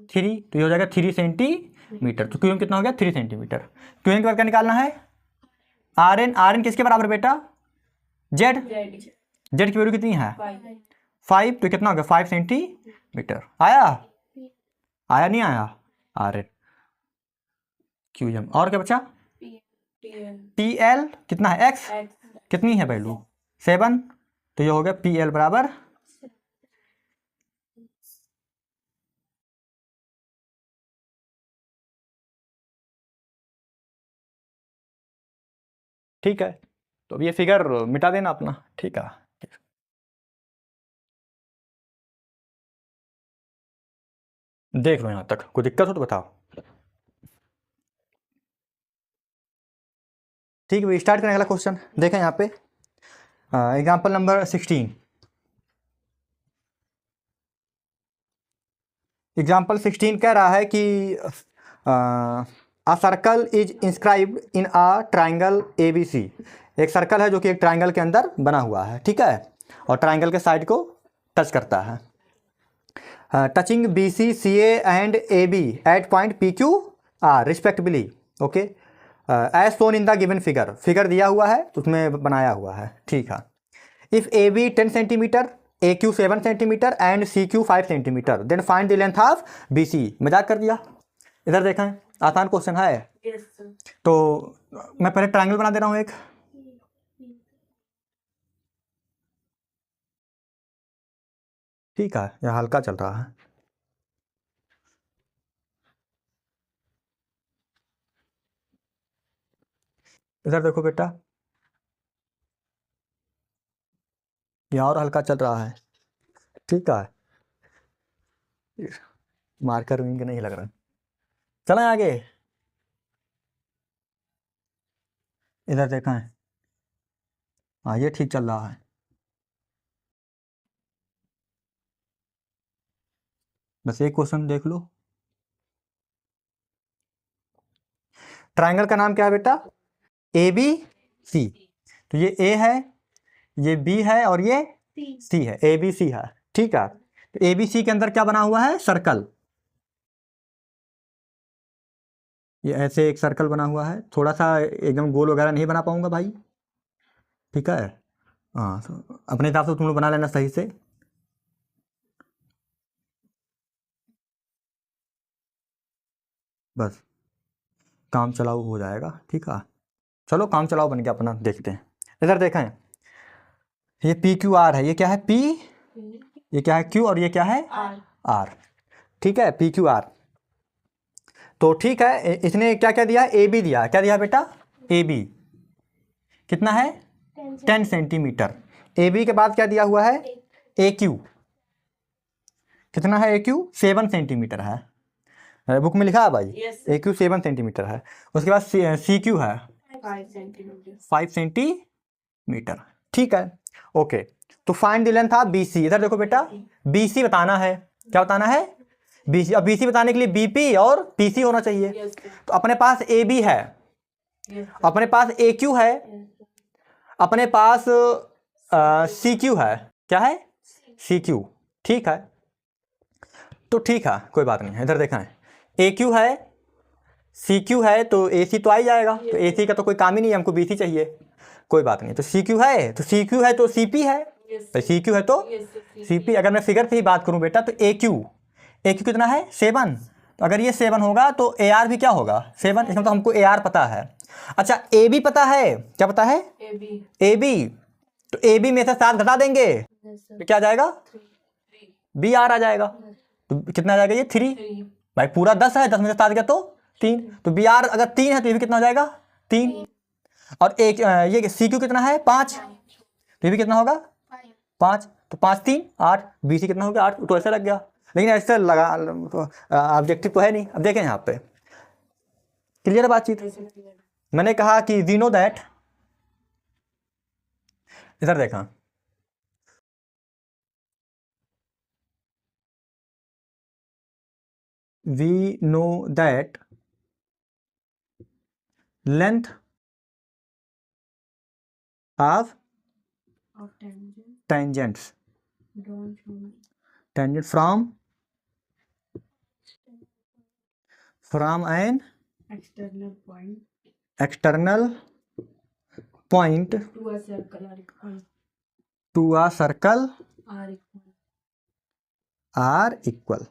3, तो ये हो जाएगा 3 सेंटीमीटर, तो QM कितना हो गया 3 सेंटीमीटर। QM के बाद क्या निकालना है RN किसके बराबर बेटा Z की वैल्यू कितनी है 5, तो कितना हो गया 5 सेंटीमीटर, आया नहीं आया RN QM, और क्या बचा PL कितना है x कितनी है वैल्यू 7, तो ये हो गया PL बराबर ठीक है। तो अब ये फिगर मिटा देना अपना, ठीक है। देख लो यहाँ तक, कोई दिक्कत हो तो बताओ। ठीक है, स्टार्ट करें अगला क्वेश्चन। देखें यहाँ पे एग्जाम्पल नंबर 16। एग्जाम्पल 16 कह रहा है कि a circle is inscribed in a triangle ABC। एक सर्कल है जो कि एक ट्राइंगल के अंदर बना हुआ है, ठीक है, और ट्राइंगल के साइड को टच करता है। Touching BC CA and AB at point PQR respectively, okay, as shown in the given figure दिया हुआ है तो उसमें बनाया हुआ है, ठीक है। If AB 10 centimetre, AQ 7 centimetre and CQ 5 centimetre, then find the length of BC। मजाक कर दिया, इधर देखें, आसान क्वेश्चन है। Yes, sir. तो मैं पहले ट्रायंगल बना दे रहा हूँ एक। ठीक है, यह हल्का चल रहा है। इधर देखो बेटा, यह और हल्का चल रहा है। ठीक है, मार्कर विंग नहीं लग रहा। चलें आगे। इधर देखा है, हाँ ये ठीक चल रहा है। बस एक क्वेश्चन देख लो। ट्रायंगल का नाम क्या है बेटा? A B C. तो ये ए है, ये बी है और ये सी है, ए बी सी है। ठीक है, तो ए बी सी के अंदर क्या बना हुआ है? सर्कल। ये ऐसे एक सर्कल बना हुआ है, थोड़ा सा एकदम गोल वगैरह नहीं बना पाऊंगा भाई। ठीक है, हाँ तो अपने हिसाब से तुम लोग बना लेना सही से। बस काम चलाऊ हो जाएगा। ठीक है, चलो काम चलाऊ बन गया अपना, देखते हैं। इधर देखें, ये पी क्यू आर है। ये क्या है? पी, ये क्या है? क्यू, और ये क्या है? आर। ठीक है, पी क्यू आर। तो ठीक है, इसने क्या क्या दिया? ए बी दिया। क्या दिया बेटा? ए बी कितना है? 10 सेंटीमीटर। ए बी के बाद क्या दिया हुआ है? ए क्यू। कितना है ए क्यू? 7 सेंटीमीटर है। बुक में लिखा है भाई? Yes, ए क्यू 7 सेंटीमीटर है। उसके बाद सी क्यू है 5 centimeters. 5 सेंटीमीटर। ठीक है, ओके। तो find the length of B C. इधर देखो बेटा, बी सी बताना है। क्या बताना है? B C. अब बी सी बताने के लिए बी पी और पी सी होना चाहिए। Yes, sir. तो अपने पास ए बी है, Yes, sir. अपने पास ए क्यू है, Yes, sir. अपने पास सी क्यू है। क्या है? C Q. ठीक है, तो ठीक है, कोई बात नहीं। इधर देखा है, ए क्यू है, सी क्यू है, तो ए सी तो आ ही जाएगा। तो ए सी का तो कोई काम ही नहीं है, हमको बी सी चाहिए। कोई बात नहीं। तो सी क्यू है, तो सी क्यू है तो सी पी है। Yes, तो sir. सी क्यू है तो Yes, sir. C P. अगर मैं फिगर से ही बात करूं बेटा, तो ए क्यू कितना है? 7। तो अगर ये 7 होगा तो ए आर भी क्या होगा? 7। इसका मतलब हमको ए आर पता है। अच्छा, ए बी pता है। क्या पता है? AB. A B. तो ए बी में से 7 घटा देंगे Yes, sir. तो क्या आ जाएगा? 3. बी आर आ जाएगा। तो कितना आ जाएगा? ये 3। 3. भाई पूरा 10 है, 10 में से 7 गया तो 3। तो बी आर अगर 3 है तो ये भी कितना हो जाएगा? 3। और एक ये सी क्यू कितना है? 5। तो ये भी कितना होगा? 5। तो 5 3 8। बी सी कितना हो गया? 8। तो ऐसा लग गया, लेकिन ऐसे लगा ऑब्जेक्टिव तो है नहीं। अब देखें यहाँ पे, क्लियर है बातचीत? मैंने कहा कि वी नो दैट, इधर देखा, we know that length of Of tangent. tangents, Don't show me. tangent from an External point external point to a circle or equal. to a circle Are equal. are equal।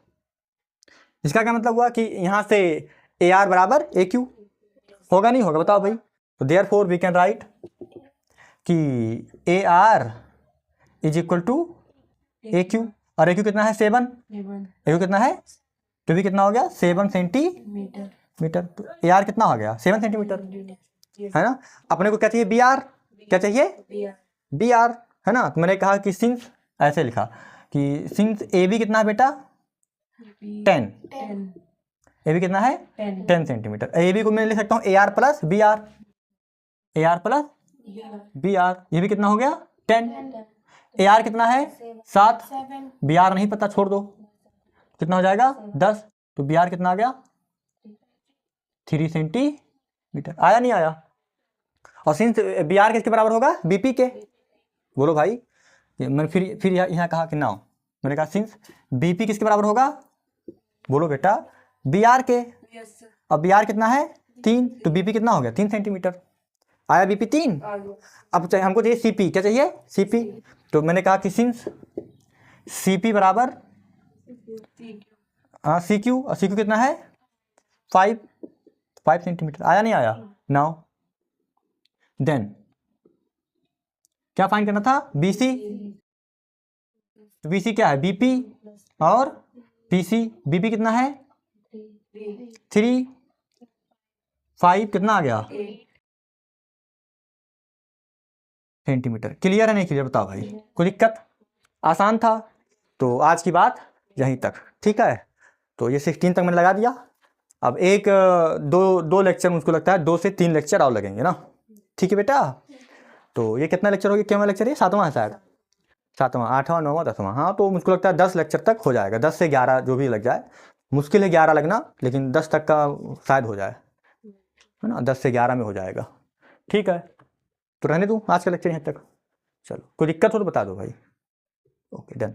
इसका क्या मतलब हुआ कि यहाँ से A R बराबर ए Q होगा, नहीं होगा? बताओ भाई। तो therefore we can write कि A R is equal to A Q. और ए क्यू कितना है? 7। A1 ए क्यू कितना है? तो भी कितना हो गया? 7 सेंटीमीटर। meter. तो ए आर कितना हो गया? 7 सेंटीमीटर, Yes. है ना? अपने को क्या चाहिए? B R. क्या चाहिए? BR. बी आर, है ना? तो मैंने कहा कि सिंस, ऐसे लिखा कि सिंस ए बी कितना है बेटा? 10। 10. ए बी कितना है? 10. 10 सेंटीमीटर। ए बी को मैं लिख सकता हूँ A R plus B R, A R plus BR. B R. ये भी कितना हो गया? 10। ए आर कितना है? 7। बी आर नहीं पता, छोड़ दो। कितना हो जाएगा? 10। तो बी आर कितना आ गया? 3 सेंटीमीटर। आया नहीं आया? और सिंस बी आर किसके बराबर होगा? बीपी के। बोलो भाई। मैंने फिर यहाँ कहा कि ना, मैंने कहा सिंस बीपी किसके बराबर होगा? बोलो बेटा, बी आर के। Yes, sir. अब बी आर कितना है? 3। तो बीपी कितना हो गया? 3 सेंटीमीटर। आया बीपी 3। अब चाहिए हमको, चाहिए सीपी। क्या चाहिए? सीपी। तो मैंने कहा कि सिंस सीपी बराबर CQ. सी क्यू, और सी क्यू कितना है? 5। 5 सेंटीमीटर। आया नहीं आया? नाउ देन क्या फाइंड करना था? BC। तो BC क्या है? BP और PC। BP कितना है? 3, 5 कितना आ गया? सेंटीमीटर। क्लियर है नहीं क्लियर बताओ भाई, कोई दिक्कत? आसान था। तो आज की बात यहीं तक, ठीक है। तो ये 16 तक मैंने लगा दिया। अब एक दो लेक्चर मुझको लगता है 2 से 3 लेक्चर और लगेंगे ना, ठीक है बेटा। तो ये कितना लेक्चर हो गया? क्या लेक्चर है? 7वां है शायद, 7वां, 8वां, 9वां, 10वां। हाँ तो मुझको लगता है 10 लेक्चर तक हो जाएगा, 10 से 11 जो भी लग जाए। मुश्किल है 11 लगना, लेकिन 10 तक का शायद हो जाए, है ना, 10 से 11 में हो जाएगा, ठीक है। तो रहने दूँ आज का लेक्चर यहाँ तक। चलो कोई दिक्कत हो तो बता दो भाई। Okay done.